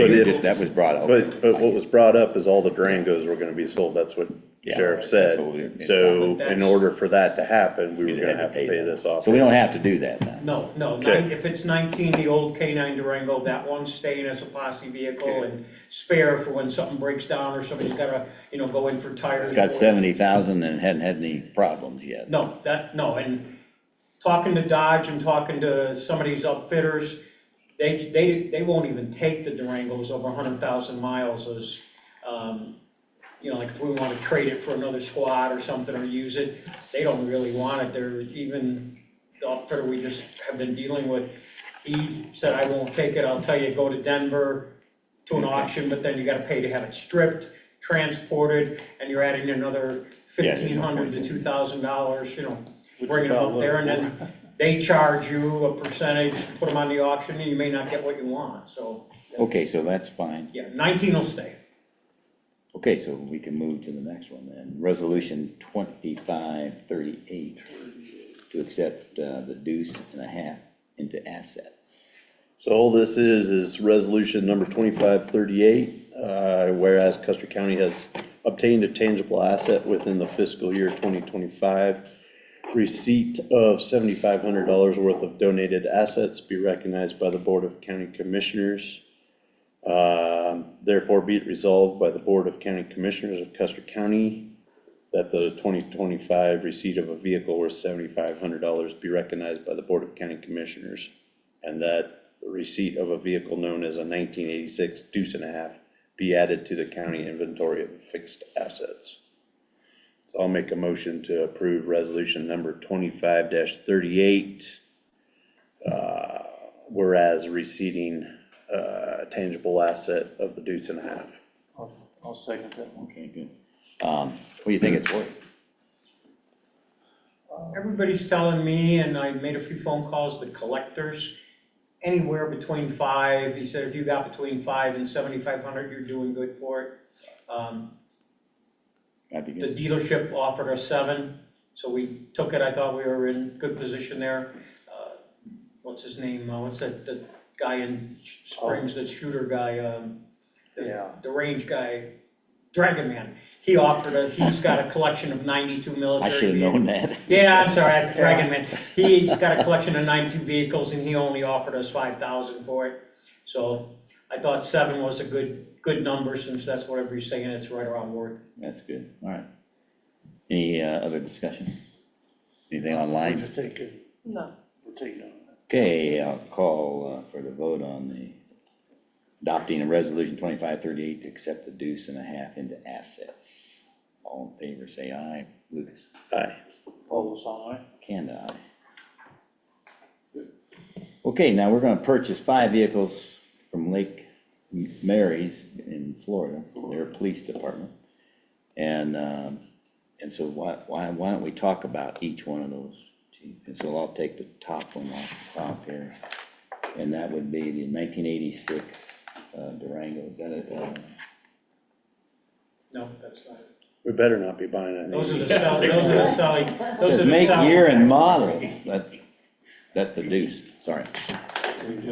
Speaker 2: that was brought up.
Speaker 1: But what was brought up is all the Durangos were gonna be sold, that's what
Speaker 2: Yeah,
Speaker 1: Sheriff
Speaker 2: that's
Speaker 1: said.
Speaker 2: what we-
Speaker 1: So
Speaker 9: That's-
Speaker 1: in order for that to happen, we were
Speaker 2: We'd
Speaker 1: gonna have to pay
Speaker 2: that.
Speaker 1: this off.
Speaker 2: So we don't have to do that now.
Speaker 9: No,
Speaker 1: Okay.
Speaker 9: if it's 19, the old K9 Durango, that one's staying as a posse vehicle and spare for when something breaks down or somebody's gotta, go in for tires.
Speaker 2: It's got 70,000 and hadn't had any problems yet.
Speaker 9: No, and talking to Dodge and talking to some of these upfitters, they won't even take the Durangos over 100,000 miles as, like if we wanna trade it for another squad or something or use it, they don't really want it. They're even, the upfitter we just have been dealing with, he said, I won't take it, I'll tell you, go to Denver to an auction, but then you gotta pay to have it stripped, transported, and you're adding another $1,500 to $2,000, bringing them up there, and then they charge you a percentage to put them on the auction, and you may not get what you want, so,
Speaker 2: Okay, so that's fine.
Speaker 9: yeah, 19 will stay.
Speaker 2: Okay, so we can move to the next one then. Resolution 2538 to accept the deuce and a half into assets.
Speaker 1: So all this is resolution number 2538, whereas Custer County has obtained a tangible asset within the fiscal year 2025. Receipt of $7,500 worth of donated assets be recognized by the Board of County Commissioners. Therefore be it resolved by the Board of County Commissioners of Custer County that the 2025 receipt of a vehicle worth $7,500 be recognized by the Board of County Commissioners, and that the receipt of a vehicle known as a 1986 deuce and a half be added to the county inventory of fixed assets. So I'll make a motion to approve resolution number 25-38, whereas receiving tangible asset of the deuce and a half.
Speaker 3: I'll second that one.
Speaker 2: Okay, good. What do you think it's worth?
Speaker 9: Everybody's telling me, and I made a few phone calls to collectors, anywhere between 5, he said if you got between 5 and 7,500, you're doing good for it.
Speaker 2: That'd be
Speaker 9: The
Speaker 2: good.
Speaker 9: dealership offered us 7, so we took it, I thought we were in good position there. What's his name, what's that, the guy in Springs, the shooter guy,
Speaker 3: Yeah.
Speaker 9: the range guy, Dragon Man. He's got a collection of 92 military
Speaker 2: I should have
Speaker 9: vehicles.
Speaker 2: known that.
Speaker 9: Yeah, I'm sorry, that's Dragon Man. He's got a collection of 92 vehicles and he only offered us 5,000 for it. So I thought 7 was a good number since that's what everybody's saying, it's right around worth.
Speaker 2: That's good. All right. Any other discussion? Anything
Speaker 3: We're
Speaker 2: online?
Speaker 3: just taking,
Speaker 6: No.
Speaker 3: we're taking on.
Speaker 2: Okay, I'll call for the vote on the adopting a resolution 2538 to accept the deuce and a half into assets. All in favor, say aye. Lucas?
Speaker 1: Aye.
Speaker 3: All those on,
Speaker 2: Kanda, aye. Okay, now we're gonna purchase 5 vehicles from Lake Mary's in Florida, their police department. And so why don't we talk about each one of those, Chief? And so I'll take the top one off the top here. And that would be the 1986 Durango, is that it?
Speaker 9: No, that's not it.
Speaker 1: We better not be buying any.
Speaker 9: Those are the Sally, those are the Sally, those are
Speaker 2: Says
Speaker 9: the
Speaker 2: make,
Speaker 9: Sally.
Speaker 2: year, and model. That's the deuce, sorry.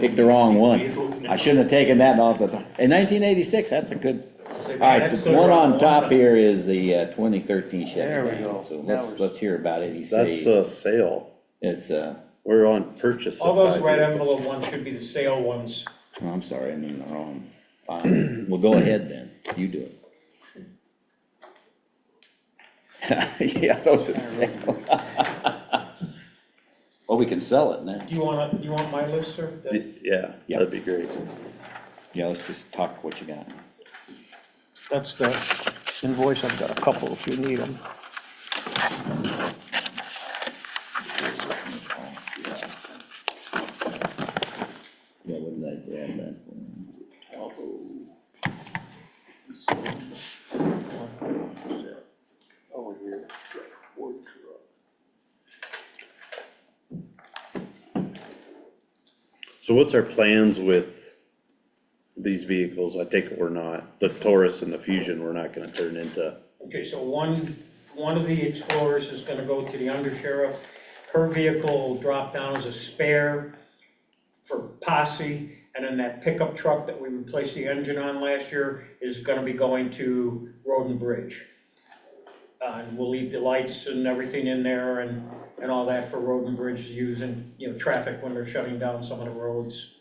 Speaker 2: Picked the wrong one. I shouldn't have taken that off the, in 1986, that's a good. All right,
Speaker 9: That's
Speaker 2: the
Speaker 9: the
Speaker 2: one
Speaker 9: wrong
Speaker 2: on top
Speaker 9: one.
Speaker 2: here is the 2013 Chevy.
Speaker 3: There we
Speaker 2: Durango.
Speaker 3: go.
Speaker 2: So
Speaker 3: Now
Speaker 2: let's hear about it. He
Speaker 1: That's
Speaker 2: say
Speaker 1: a sale.
Speaker 2: it's,
Speaker 1: We're on purchase of
Speaker 9: All those
Speaker 1: 5
Speaker 9: red
Speaker 1: vehicles.
Speaker 9: envelope ones should be the sale ones.
Speaker 2: oh, I'm sorry, I mean the wrong. Fine. Well, go ahead then. You do it. Yeah, those are the same. Well, we can sell it now.
Speaker 9: Do you want my list, sir?
Speaker 1: Yeah,
Speaker 2: Yeah.
Speaker 1: that'd be great.
Speaker 2: Yeah, let's just talk what you got.
Speaker 10: That's the invoice, I've got a couple if you need them.
Speaker 2: Yeah, what did I grab that
Speaker 3: Over here, Ford truck.
Speaker 1: So what's our plans with these vehicles? I take it we're not, the Taurus and the Fusion, we're not gonna turn into,
Speaker 9: Okay, so one of the Explorers is gonna go to the undersheriff. Her vehicle will drop down as a spare for posse, and then that pickup truck that we replaced the engine on last year is gonna be going to Road and Bridge. And we'll leave the lights and everything in there and all that for Road and Bridge to use in, traffic when they're shutting down some of the roads.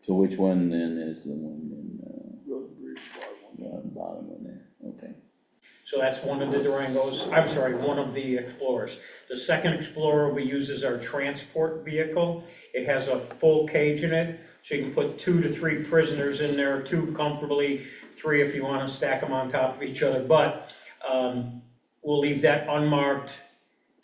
Speaker 2: So which one then is the one in,
Speaker 3: Road and Bridge,
Speaker 2: bottom one there? Okay.
Speaker 9: So that's one of the Durangos, I'm sorry, one of the Explorers. The second Explorer we use as our transport vehicle. It has a full cage in it, so you can put 2 to 3 prisoners in there, 2 comfortably, 3 if you want to stack them on top of each other. But we'll leave that unmarked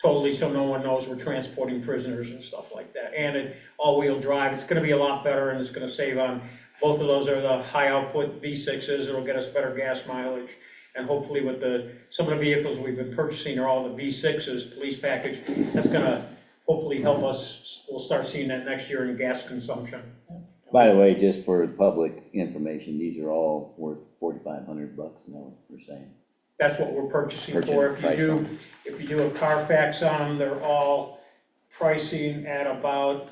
Speaker 9: totally so no one knows we're transporting prisoners and stuff like that. And it all-wheel drive, it's going to be a lot better and it's going to save on, both of those are the high-output V6s, it'll get us better gas mileage. And hopefully with some of the vehicles we've been purchasing are all the V6s, police package, that's gonna hopefully help us, we'll start seeing that next year in gas consumption.
Speaker 2: By the way, just for public information, these are all worth $4,500, is that what we're saying?
Speaker 9: That's what we're purchasing
Speaker 2: Purchase
Speaker 9: for.
Speaker 2: price on
Speaker 9: If you do a Carfax on them, they're all pricing at about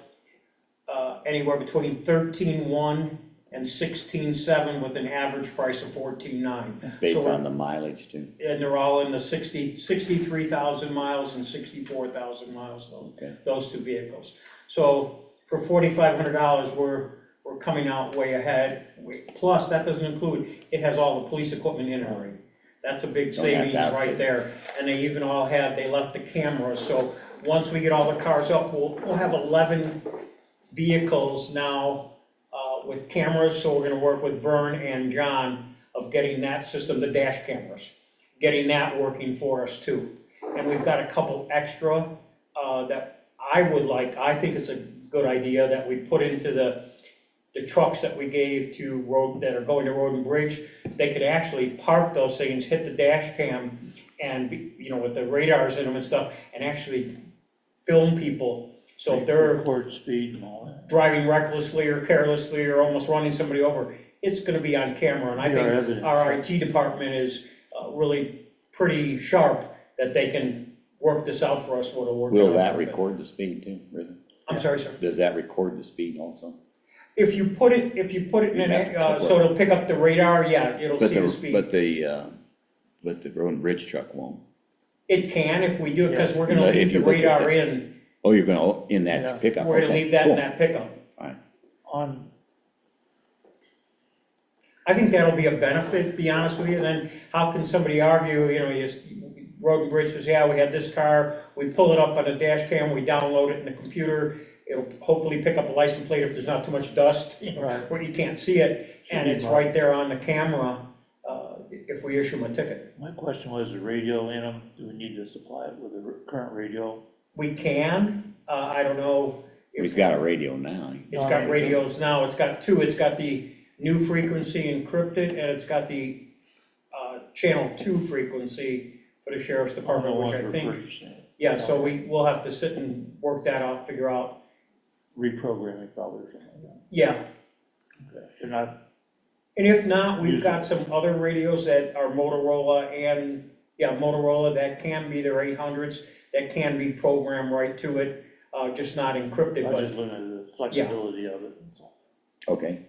Speaker 9: anywhere between 13.1 and 16.7 with an average price of 14.9.
Speaker 2: That's based
Speaker 9: So
Speaker 2: on the mileage too.
Speaker 9: And they're all in the 63,000 miles and 64,000 miles,
Speaker 2: Okay.
Speaker 9: those 2 vehicles. So for $4,500, we're coming out way ahead. Plus, that doesn't include, it has all the police equipment in it already. That's a big
Speaker 2: Don't have
Speaker 9: savings
Speaker 2: to
Speaker 9: right
Speaker 2: outfit.
Speaker 9: there. And they even all have, they left the cameras, so once we get all the cars up, we'll have 11 vehicles now with cameras, so we're gonna work with Vern and John of getting that system, the dash cameras, getting that working for us too. And we've got a couple extra that I think it's a good idea that we put into the trucks that we gave that are going to Road and Bridge. They could actually park those things, hit the dash cam and, with the radars in them and stuff, and actually film people. So if they're
Speaker 3: Record speed and all that.
Speaker 9: driving recklessly or carelessly or almost running somebody over, it's gonna be on camera. And I
Speaker 3: Be our
Speaker 9: think
Speaker 3: evidence.
Speaker 9: our IT department is really pretty sharp that they can work this out for us.
Speaker 2: Will that record the speed too, really?
Speaker 9: I'm sorry, sir.
Speaker 2: Does that record the speed also?
Speaker 9: If you put it in
Speaker 2: You'd have to cover
Speaker 9: so it'll pick up the radar, yeah, it'll see the speed.
Speaker 2: But the road and bridge truck won't.
Speaker 9: It can if we do it, because we're gonna
Speaker 2: If
Speaker 9: leave
Speaker 2: you
Speaker 9: the
Speaker 2: look at
Speaker 9: radar
Speaker 2: that.
Speaker 9: in.
Speaker 2: Oh, you're gonna, in
Speaker 3: Yeah.
Speaker 2: that pickup?
Speaker 9: We're gonna
Speaker 2: Okay,
Speaker 9: leave that in
Speaker 2: cool.
Speaker 9: that pickup.
Speaker 3: On,
Speaker 9: I think that'll be a benefit, to be honest with you. Then how can somebody argue, Road and Bridge says, yeah, we had this car, we pull it up on a dash cam, we download it in the computer, it'll hopefully pick up a license plate if there's not too much dust,
Speaker 3: Right.
Speaker 9: where you can't see it, and it's right there on the camera, if we issue them a ticket.
Speaker 3: my question was the radio in them, do we need to supply it with a current radio?
Speaker 9: We can, I don't know. if-
Speaker 2: He's got a radio now.
Speaker 9: It's got radios now, it's got 2, it's got the new frequency encrypted, and it's got the channel 2 frequency for the sheriff's department, which I think, yeah, so we'll have to sit and work that out, figure out,
Speaker 3: Reprogramming probably or something like that.
Speaker 9: yeah.
Speaker 3: Okay. They're not,
Speaker 9: And if not, we've got some other radios that are Motorola that can be their 800s, that can be programmed right to it, just not encrypted,
Speaker 3: I
Speaker 9: but
Speaker 3: just limited the flexibility of it.
Speaker 2: Okay,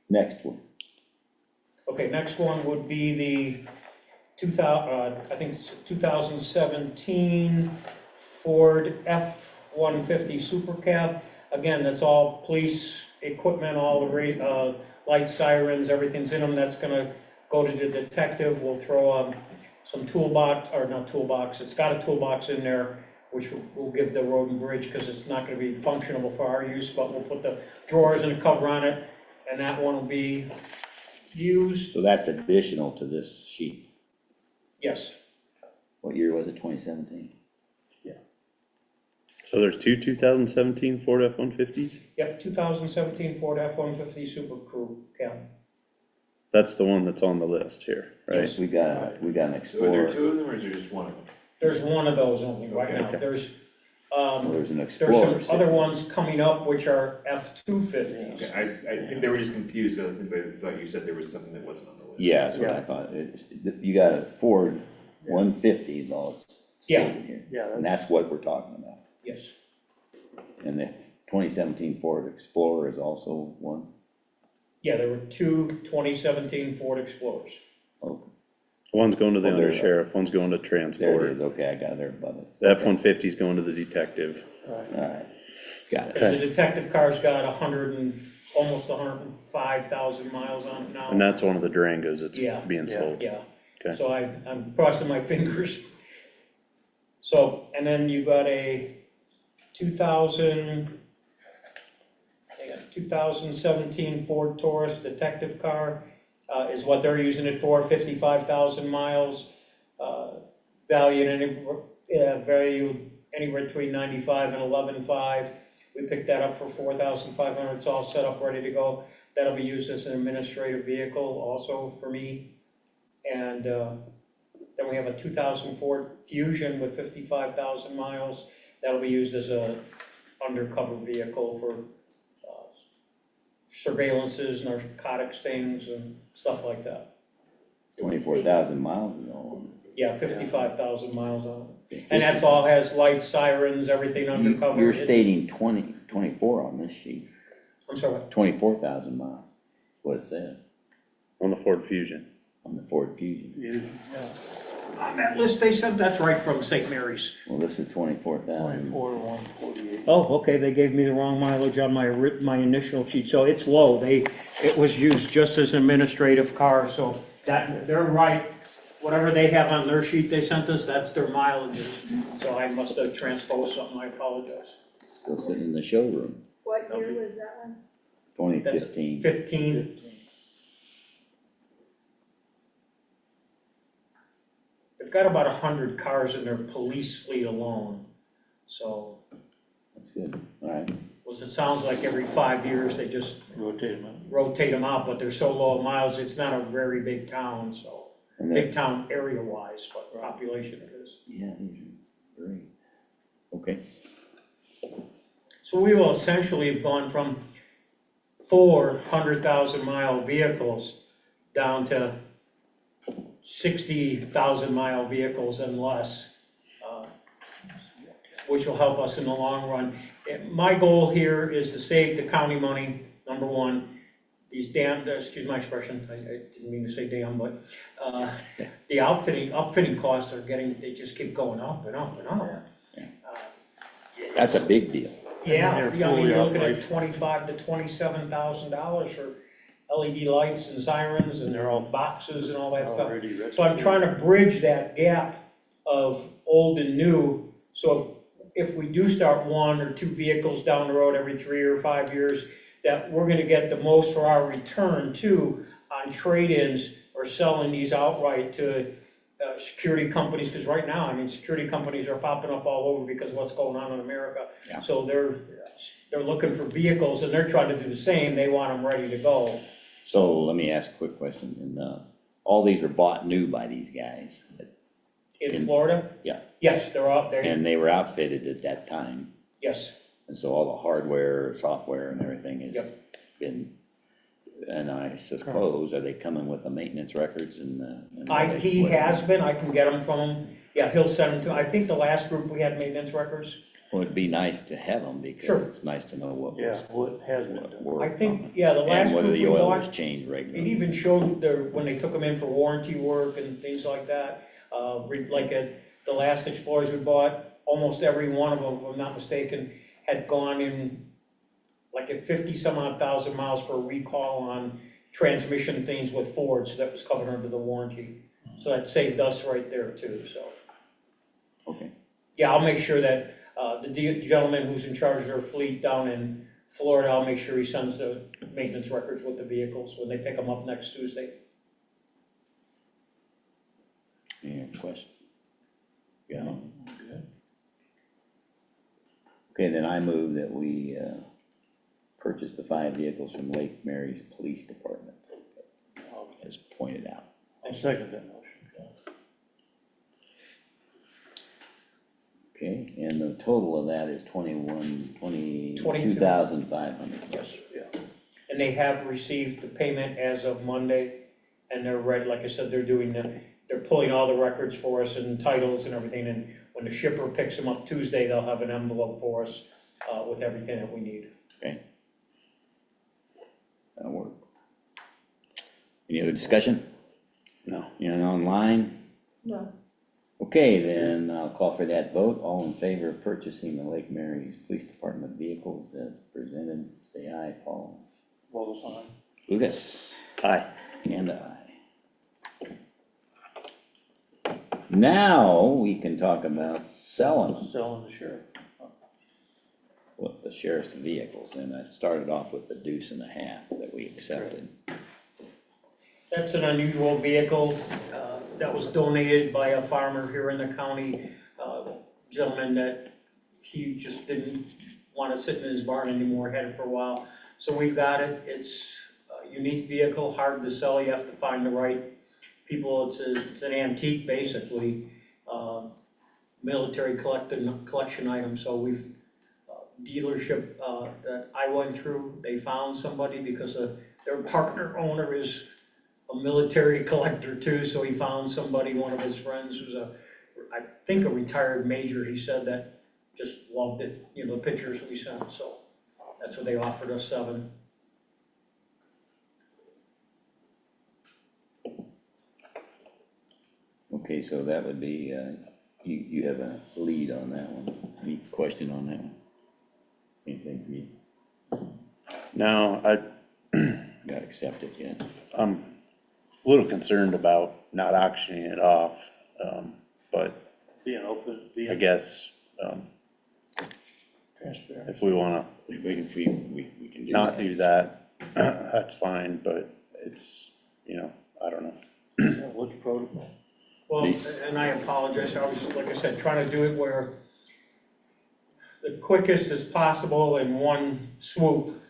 Speaker 2: next one.
Speaker 9: okay, next one would be the 2017 Ford F-150 Super Cab. Again, that's all police equipment, all the light sirens, everything's in them. That's gonna go to the detective. We'll throw some toolbox, or not toolbox, it's got a toolbox in there, which will give the road and bridge, because it's not gonna be functional for our use, but we'll put the drawers and a cover on it, and that one will be used,
Speaker 2: So that's additional to this sheet.
Speaker 9: yes.
Speaker 2: What year was it, 2017?
Speaker 1: So there's two 2017 Ford F-150s?
Speaker 9: Yep, 2017 Ford F-150 Super Crew cab.
Speaker 1: That's the one that's on the list here, right?
Speaker 9: Yes.
Speaker 2: We got an
Speaker 7: So are there
Speaker 2: Explorer.
Speaker 7: two of them, or is there just one of them?
Speaker 9: There's one of those only right now.
Speaker 1: Okay.
Speaker 9: There's,
Speaker 2: Well, there's an
Speaker 9: there's
Speaker 2: Explorer.
Speaker 9: some other ones coming up which are F-250s.
Speaker 7: Okay, I think they were just confused, so I thought you said there was something that wasn't on the list.
Speaker 2: Yeah, that's what I thought. You got a Ford 150 is all it's
Speaker 9: Yeah.
Speaker 2: stated here.
Speaker 3: Yeah.
Speaker 2: And that's what we're talking about.
Speaker 9: Yes.
Speaker 2: And the 2017 Ford Explorer is also one.
Speaker 9: Yeah, there were two 2017 Ford Explorers.
Speaker 2: Oh,
Speaker 1: One's going to the
Speaker 2: Oh, there-
Speaker 1: undersheriff, one's going to
Speaker 2: there it
Speaker 1: transport.
Speaker 2: is. Okay, I got it there above it.
Speaker 1: The F-150 is going to the detective.
Speaker 2: All right, got it.
Speaker 9: Because the detective car's got almost 105,000 miles on it now.
Speaker 1: And that's one of the Durangos that's
Speaker 9: Yeah.
Speaker 1: being sold.
Speaker 9: Yeah,
Speaker 1: Okay.
Speaker 9: so I'm crossing my fingers. So, and then you got a 2017 Ford Taurus detective car, is what they're using it for, 55,000 miles, valued anywhere between 95 and 11.5. We picked that up for 4,500, it's all set up, ready to go. That'll be used as an administrative vehicle also for me. And then we have a 2000 Ford Fusion with 55,000 miles. That'll be used as a undercover vehicle for surveillances, narcotics things and stuff like that.
Speaker 2: 24,000 miles is all.
Speaker 9: Yeah, 55,000 miles on it. And that's all has lights, sirens, everything undercover.
Speaker 2: You're stating 24 on this sheet.
Speaker 9: I'm sorry, what?
Speaker 2: 24,000 miles, what it said
Speaker 1: On the Ford Fusion.
Speaker 2: on the Ford Fusion.
Speaker 9: On that list they sent, that's right from St. Mary's.
Speaker 2: Well, this is 24,000.
Speaker 3: 148.
Speaker 9: Oh, okay, they gave me the wrong mileage on my initial sheet, so it's low. It was used just as an administrative car, so they're right. Whatever they have on their sheet they sent us, that's their mileages. So I must have transposed something, I apologize.
Speaker 2: Still sitting in the showroom,
Speaker 5: What year was that one?
Speaker 2: 2015.
Speaker 9: 15. They've got about 100 cars in their police fleet alone, so,
Speaker 2: That's good, all right.
Speaker 9: it sounds like every 5 years they just rotate them out, but they're so low miles, it's not a very big town, so.
Speaker 2: And then,
Speaker 9: Big town area-wise, but population it is.
Speaker 2: yeah, these are great. Okay,
Speaker 9: So we will essentially have gone from 400,000 mile vehicles down to 60,000 mile vehicles and less, which will help us in the long run. My goal here is to save the county money, number one. These excuse my expression, I didn't mean to say damn, but the upfitting costs they just keep going up and up and up.
Speaker 2: that's a big deal.
Speaker 9: Yeah,
Speaker 3: they're
Speaker 9: I mean,
Speaker 3: fully
Speaker 9: you're looking at
Speaker 3: operational.
Speaker 9: $25,000 to $27,000 for LED lights and sirens, and they're all boxes and all that stuff. So I'm trying to bridge that gap of old and new, so if we do start 1 or 2 vehicles down the road every 3 or 5 years, that we're gonna get the most for our return too on trade-ins or selling these outright to security companies, because right now, I mean, security companies are popping up all over because of what's going on in America.
Speaker 2: Yeah.
Speaker 9: So they're looking for vehicles and they're trying to do the same, they want them ready to go.
Speaker 2: So let me ask a quick question, and all these are bought new by these guys,
Speaker 9: In Florida?
Speaker 2: Yeah.
Speaker 9: Yes, they're out there,
Speaker 2: and they were outfitted at that time,
Speaker 9: yes.
Speaker 2: and so all the hardware, software and everything has
Speaker 9: Yep.
Speaker 2: been, and I suppose, are they coming with the maintenance records and
Speaker 9: He
Speaker 2: what-
Speaker 9: has been, I can get them from him, yeah, he'll send them to, I think the last group we had maintenance records.
Speaker 2: Well, it'd be nice to have them, because
Speaker 9: Sure.
Speaker 2: it's nice to know what
Speaker 3: Yeah,
Speaker 2: was,
Speaker 3: what has been
Speaker 2: what
Speaker 3: done.
Speaker 2: worked.
Speaker 9: I think, yeah, the last
Speaker 2: And whether
Speaker 9: group we
Speaker 2: the oil was
Speaker 9: bought,
Speaker 2: changed
Speaker 9: it
Speaker 2: regularly.
Speaker 9: even showed when they took them in for warranty work and things like that. Like at the last Explorers we bought, almost every one of them, if I'm not mistaken, had gone in like at 50 some odd thousand miles for a recall on transmission things with Ford, so that was covered under the warranty. So that saved us right there too, so.
Speaker 2: Okay,
Speaker 9: Yeah, I'll make sure that, the gentleman who's in charge of their fleet down in Florida, I'll make sure he sends the maintenance records with the vehicles when they pick them up next Tuesday.
Speaker 2: any other question? Yeah. Okay, then I move that we purchase the 5 vehicles from Lake Mary's Police Department, as pointed out.
Speaker 3: I'll second that motion.
Speaker 2: Okay, and the total of that is 22,500.
Speaker 9: Yes, yeah. And they have received the payment as of Monday, and they're ready, like I said, they're pulling all the records for us and titles and everything, and when the shipper picks them up Tuesday, they'll have an envelope for us, with everything that we need.
Speaker 2: Okay. That'll work. Any other discussion?
Speaker 1: No.
Speaker 2: Anyone online?
Speaker 6: No.
Speaker 2: Okay, then I'll call for that vote. All in favor of purchasing the Lake Mary's Police Department vehicles as presented, say aye. Paul?
Speaker 3: Vogel's on.
Speaker 2: Lucas?
Speaker 1: Aye.
Speaker 2: And I. Now we can talk about selling
Speaker 3: Selling the sheriff.
Speaker 2: what the sheriff's vehicles, and I started off with the 2.5 that we accepted.
Speaker 9: That's an unusual vehicle, that was donated by a farmer here in the county, gentleman that he just didn't want to sit in his barn anymore, had it for a while. So we've got it, it's a unique vehicle, hard to sell, you have to find the right people, it's an antique basically, military collection item, so we've, dealership, that I went through, they found somebody because their partner owner is a military collector too, so he found somebody, one of his friends who's I think a retired major, he said, that just loved it, the pictures we sent, so that's what they offered us, 7.
Speaker 2: Okay, so that would be, you have a lead on that one. Any question on that one? Anything for you?
Speaker 1: No,
Speaker 2: Got accepted yet?
Speaker 1: I'm a little concerned about not auctioning it off, but
Speaker 3: Being open,
Speaker 1: I
Speaker 3: being
Speaker 1: guess,
Speaker 3: transparent.
Speaker 1: if we wanna
Speaker 2: We can do
Speaker 1: not
Speaker 2: that.
Speaker 1: do that, that's fine, but it's, I don't know.
Speaker 3: What's protocol?
Speaker 9: Well, and I apologize, I was, like I said, trying to do it where the quickest as possible in one swoop,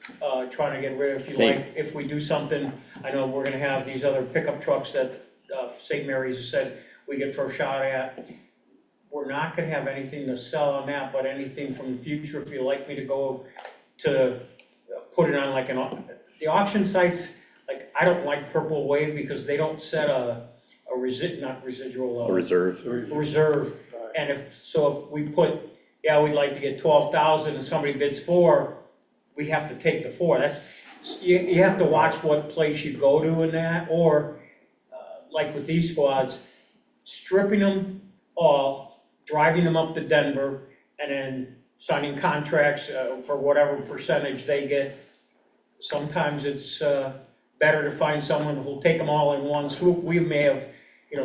Speaker 9: trying to get rid of, if you
Speaker 2: Safe.
Speaker 9: like, if we do something, I know we're gonna have these other pickup trucks that, St. Mary's has said we get first shot at. We're not gonna have anything to sell on that, but anything from the future, if you'd like me to go to, put it on like the auction sites, like, I don't like Purple Wave because they don't set a
Speaker 1: A reserve.
Speaker 9: reserve, and if we put, we'd like to get 12,000 and somebody bids 4, we have to take the 4, you have to watch what place you go to in that, or, like with these squads, stripping them all, driving them up to Denver, and then signing contracts, for whatever percentage they get. Sometimes it's, better to find someone who'll take them all in one swoop. We may have,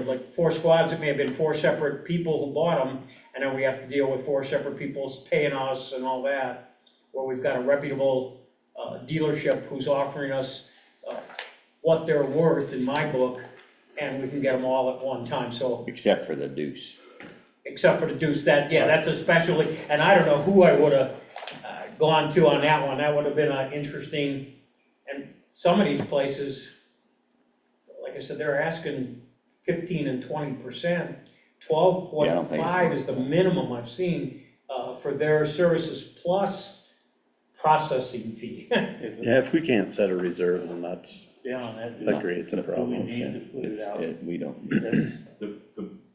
Speaker 9: like 4 squads, it may have been 4 separate people who bought them, and then we have to deal with 4 separate people paying us and all that, where we've got a reputable dealership who's offering us what they're worth in my book, and we can get them all at one time, so,
Speaker 2: Except for the deuce.
Speaker 9: except for the deuce, that's especially, and I don't know who I would've gone to on that one, that would've been interesting, and some of these places, like I said, they're asking 15 and 20%. 12.5 is the minimum I've seen for their services plus processing fee.
Speaker 1: Yeah, if we can't set a reserve, then
Speaker 3: Down that.
Speaker 1: that creates a
Speaker 3: Do we
Speaker 1: problem.
Speaker 3: need to put it out?
Speaker 2: We don't,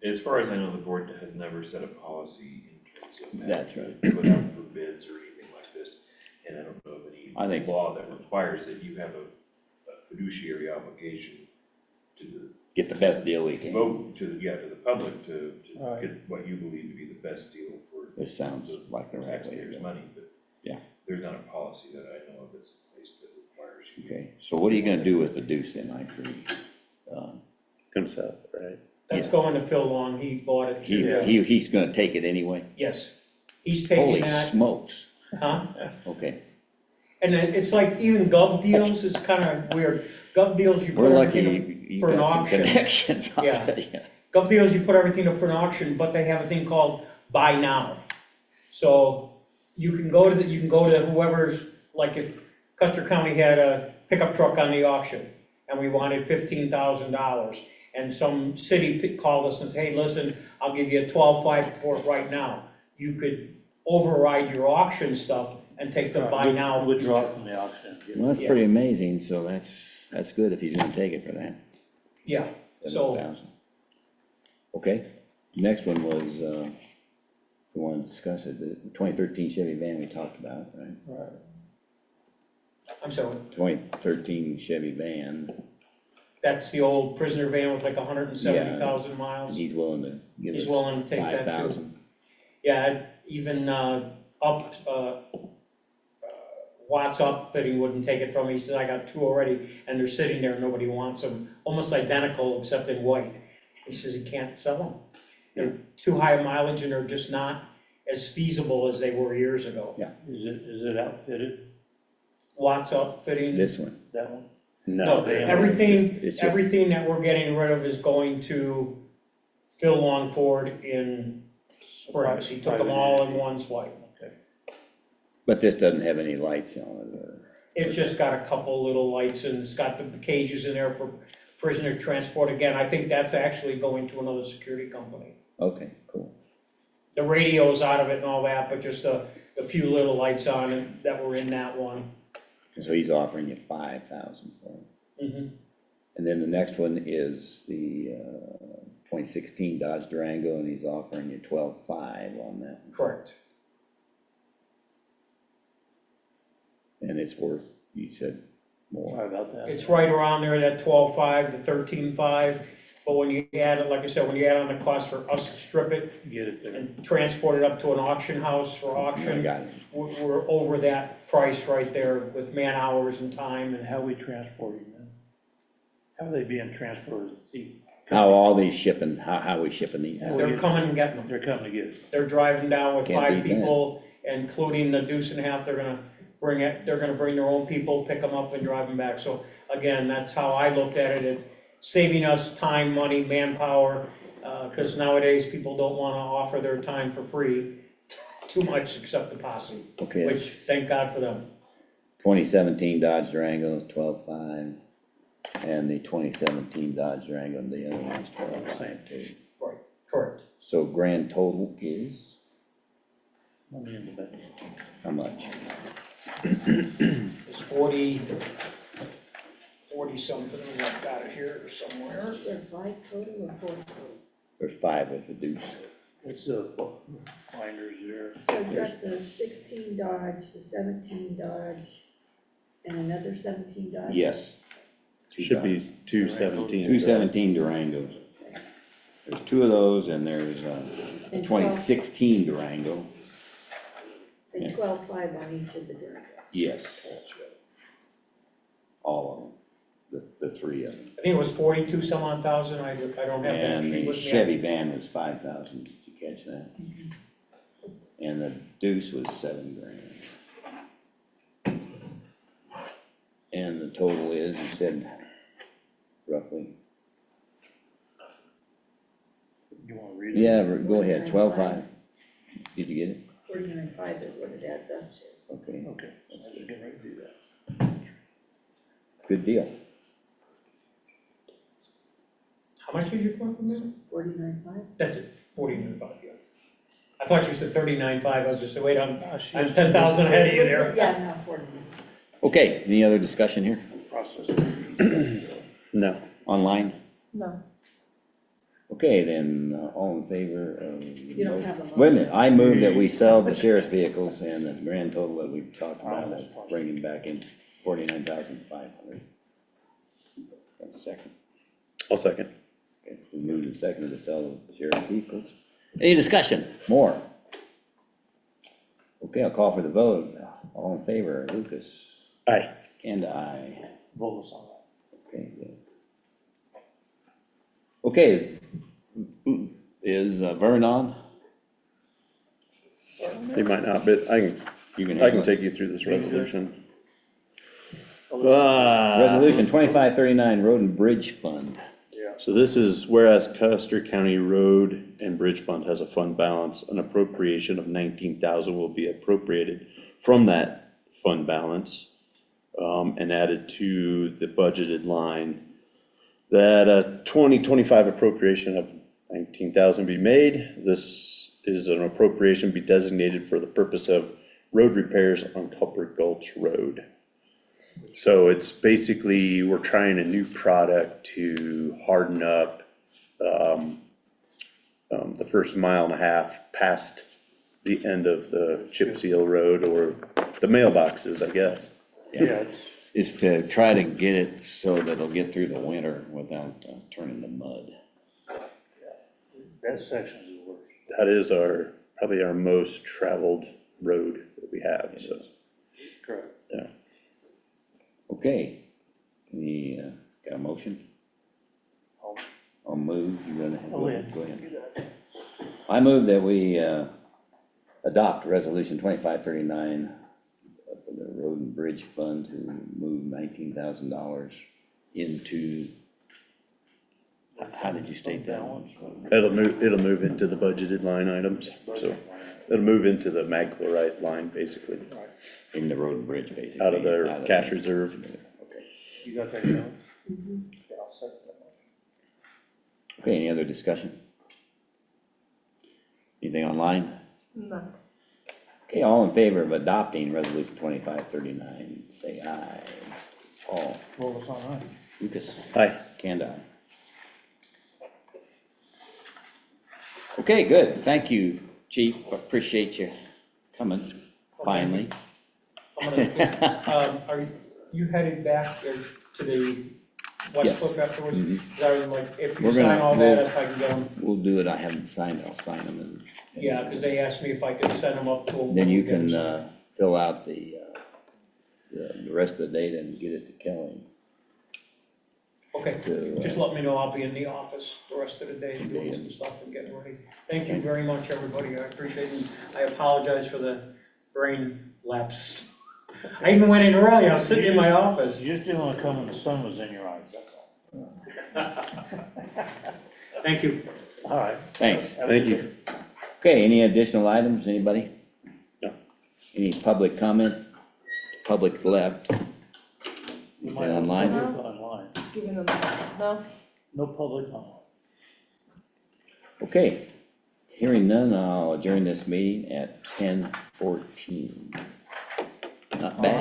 Speaker 7: As far as I know, the board has never set a policy in terms of that.
Speaker 2: That's right.
Speaker 7: to Put out for bids or anything like this, and I don't know of
Speaker 2: I
Speaker 7: any
Speaker 2: think-
Speaker 7: law that requires that you have a fiduciary obligation to
Speaker 2: get the best deal we can.
Speaker 7: vote to the public to
Speaker 3: Right.
Speaker 7: get what you believe to be the best deal for
Speaker 2: This sounds like the right way to
Speaker 7: taxpayers'
Speaker 2: go.
Speaker 7: money, but
Speaker 2: Yeah.
Speaker 7: there's not a policy that I know of that's in place that requires you.
Speaker 2: Okay, so what are you gonna do with the deuce then? I agree.
Speaker 1: Gonna sell it, right?
Speaker 9: That's
Speaker 2: Yeah.
Speaker 9: going to Phil Long, he bought it.
Speaker 2: He's gonna take it anyway?
Speaker 9: Yes, he's taking
Speaker 2: Holy
Speaker 9: that,
Speaker 2: smokes,
Speaker 9: huh?
Speaker 2: okay.
Speaker 9: And then it's like even gov deals, it's kinda weird. Gov deals, you
Speaker 2: We're
Speaker 9: put
Speaker 2: lucky
Speaker 9: everything
Speaker 2: you
Speaker 9: for an
Speaker 2: got some
Speaker 9: auction.
Speaker 2: connections, I'll
Speaker 9: Yeah.
Speaker 2: tell you.
Speaker 9: Gov deals, you put everything up for an auction, but they have a thing called buy now. So you can go to whoever's, like if Custer County had a pickup truck on the auction and we wanted $15,000 and some city called us and said, hey, listen, I'll give you a 12.5 for it right now. You could override your auction stuff and take the buy now.
Speaker 3: Withdraw
Speaker 9: feature.
Speaker 3: from the auction.
Speaker 2: Well, that's
Speaker 9: Yeah.
Speaker 2: pretty amazing, so that's good if he's gonna take it for that.
Speaker 9: Yeah, so
Speaker 2: 7,000. Okay, next one was, we want to discuss it, the 2013 Chevy van we talked about, right?
Speaker 9: I'm sorry,
Speaker 2: 2013 Chevy van,
Speaker 9: that's the old prisoner van with like 170,000 miles.
Speaker 2: he's willing to give
Speaker 9: He's
Speaker 2: us
Speaker 9: willing to take that too.
Speaker 2: 5,000.
Speaker 9: Yeah, even upped, Watts Upfitting wouldn't take it from me. He said, I got two already, and they're sitting there, nobody wants them. Almost identical, except in white. He says he can't sell them. They're too high mileage, and they're just not as feasible as they were years ago.
Speaker 2: Yeah.
Speaker 3: Is it outfitted,
Speaker 9: Watts Upfitting,
Speaker 2: This one,
Speaker 3: that one?
Speaker 9: no,
Speaker 3: they-
Speaker 9: everything,
Speaker 2: it's just-
Speaker 9: everything that we're getting rid of is going to Phil Longford in Springs. He took them all in one swipe.
Speaker 2: but this doesn't have any lights on it, or,
Speaker 9: It's just got a couple little lights and it's got the cages in there for prisoner transport. Again, I think that's actually going to another security company.
Speaker 2: okay, cool.
Speaker 9: The radio's out of it and all that, but just a few little lights on it that were in that one.
Speaker 2: So he's offering you 5,000 for it.
Speaker 9: Mhm.
Speaker 2: And then the next one is the 2016 Dodge Durango, and he's offering you 12.5 on that.
Speaker 9: Correct.
Speaker 2: And it's worth, you said, more.
Speaker 3: Sorry about that.
Speaker 9: It's right around there, that 12.5 to 13.5. But when you add it, like I said, when you add on the cost for us to strip it
Speaker 3: Get it there.
Speaker 9: and transport it up to an auction house for
Speaker 2: I
Speaker 9: auction,
Speaker 2: got it.
Speaker 9: we're over that price right there with man hours and time
Speaker 3: And how we transporting them? How are they being transported? See,
Speaker 2: How all these shipping, how we shipping these out?
Speaker 9: They're coming and getting them.
Speaker 3: they're coming to get it.
Speaker 9: They're driving down with
Speaker 2: Can't
Speaker 9: 5
Speaker 2: beat that.
Speaker 9: people, including the deuce and a half, they're gonna bring their own people, pick them up and drive them back. So again, that's how I looked at it, it's saving us time, money, manpower, because nowadays people don't wanna offer their time for free too much except the posse,
Speaker 2: Okay,
Speaker 9: which thank God for them.
Speaker 2: 2017 Dodge Durango is 12.5, and the 2017 Dodge Durango, the other one's 12.5 too.
Speaker 9: Right, correct.
Speaker 2: So grand total is,
Speaker 3: Money in the bank.
Speaker 2: how much?
Speaker 9: It's 40 something, I've got it here somewhere.
Speaker 5: Is there 5 total or 4 total?
Speaker 2: There's 5 with the deuce.
Speaker 3: What's the binders there?
Speaker 5: So you've got the 16 Dodge, the 17 Dodge, and another 17 Dodge?
Speaker 2: Yes.
Speaker 1: Should be 217.
Speaker 2: 217 Durangos. There's 2 of those, and there's a
Speaker 5: And
Speaker 2: 2016 Durango.
Speaker 5: And 12.5 on each of the Durangos.
Speaker 2: Yes. All of them, the 3 of them.
Speaker 9: I think it was 42 some odd thousand, I don't have that
Speaker 2: And
Speaker 9: sheet
Speaker 2: the
Speaker 9: with me.
Speaker 2: Chevy van was 5,000, did you catch that? And the deuce was $7,000. And the total is, you said, roughly,
Speaker 3: You wanna read it?
Speaker 2: yeah, go ahead, 12.5. Did you get it?
Speaker 5: 49.5 is what it adds up to.
Speaker 2: Okay,
Speaker 3: Okay, I was
Speaker 2: that's good.
Speaker 3: getting ready to do that.
Speaker 2: Good deal.
Speaker 9: How much is your quote from them?
Speaker 5: 49.5?
Speaker 9: That's it, 49.5, yeah. I thought you said 39.5, I was just saying, wait, I'm
Speaker 3: She
Speaker 9: I'm
Speaker 3: has
Speaker 9: 10,000 ahead of you there.
Speaker 5: Yeah, no, 49.
Speaker 2: Okay, any other discussion here?
Speaker 3: process.
Speaker 1: No.
Speaker 2: Online?
Speaker 6: No.
Speaker 2: Okay, then, all in favor of.
Speaker 5: You don't have a motion.
Speaker 2: Wait a minute, I move that we sell the sheriff's vehicles and the grand total that we've talked about, that's bringing back in 49,500. Got a second.
Speaker 1: I'll second.
Speaker 2: Okay, we moved and seconded to sell the sheriff's vehicles. Any discussion? More? Okay, I'll call for the vote. All in favor, Lucas?
Speaker 1: Aye.
Speaker 2: And I.
Speaker 3: Vote was on that.
Speaker 2: Okay, good. Okay, Is Vern on?
Speaker 1: He might not, but
Speaker 2: You can
Speaker 1: I can
Speaker 2: handle it.
Speaker 1: take you through this resolution.
Speaker 2: Resolution 2539, Road and Bridge Fund.
Speaker 1: So this is whereas Custer County Road and Bridge Fund has a fund balance, an appropriation of 19,000 will be appropriated from that fund balance and added to the budgeted line. That a 2025 appropriation of 19,000 be made. This is an appropriation be designated for the purpose of road repairs on Culper Gulch Road. So it's basically, we're trying a new product to harden up the first mile and a half past the end of the chip seal road or the mailboxes, I guess.
Speaker 3: Yeah,
Speaker 2: Is to try to get it so that it'll get through the winter without turning to mud.
Speaker 3: that section's the worst.
Speaker 1: That is probably our most traveled road that we have, so,
Speaker 3: Correct.
Speaker 1: yeah.
Speaker 2: Okay, any, got a motion?
Speaker 3: I'll-
Speaker 2: I'll move, you gonna,
Speaker 3: Oh, yeah.
Speaker 2: go ahead. I move that we, adopt resolution 2539 for the Road and Bridge Fund to move $19,000 into, how did you state that?
Speaker 1: It'll move into the budgeted line items, so it'll move into the mag chloride line, basically,
Speaker 2: In the road and bridge, basically.
Speaker 1: out of their cash reserve.
Speaker 2: Okay.
Speaker 3: You got that, John? Yeah, I'll second that motion.
Speaker 2: Okay, any other discussion? Anything online?
Speaker 6: No.
Speaker 2: Okay, all in favor of adopting resolution 2539, say aye. Paul,
Speaker 3: Well, it's all right.
Speaker 2: Lucas,
Speaker 1: Hi.
Speaker 2: Kanda. Okay, good, thank you, chief, appreciate you coming, finally.
Speaker 9: I'm gonna, are you headed back to the West
Speaker 2: Yes.
Speaker 9: Cliff afterwards?
Speaker 2: Mhm.
Speaker 9: Is that like, if you
Speaker 2: We're gonna-
Speaker 9: sign all that, if I can get them,
Speaker 2: We'll do it, I haven't signed it, I'll sign them and.
Speaker 9: yeah, because they asked me if I could send them up to them.
Speaker 2: Then you can, fill out the rest of the data and get it to Kelly.
Speaker 9: Okay,
Speaker 2: to,
Speaker 9: just let me know, I'll be in the office the rest of the day doing some stuff and getting ready. Thank you very much, everybody, I appreciate it, I apologize for the brain lapse. I even went in early, I was sitting in my office.
Speaker 3: You just didn't want to come when the sun was in your eyes, that's all.
Speaker 9: Thank you.
Speaker 3: All right.
Speaker 2: Thanks.
Speaker 1: Thank you.
Speaker 2: Okay, any additional items, anybody?
Speaker 1: No.
Speaker 2: Any public comment? Public left?
Speaker 3: You
Speaker 2: Anything
Speaker 3: might have
Speaker 2: online?
Speaker 3: public online.
Speaker 6: Just giving them, no?
Speaker 3: No public online.
Speaker 2: Okay, hearing none, I'll adjourn this meeting at 10:14. Not bad.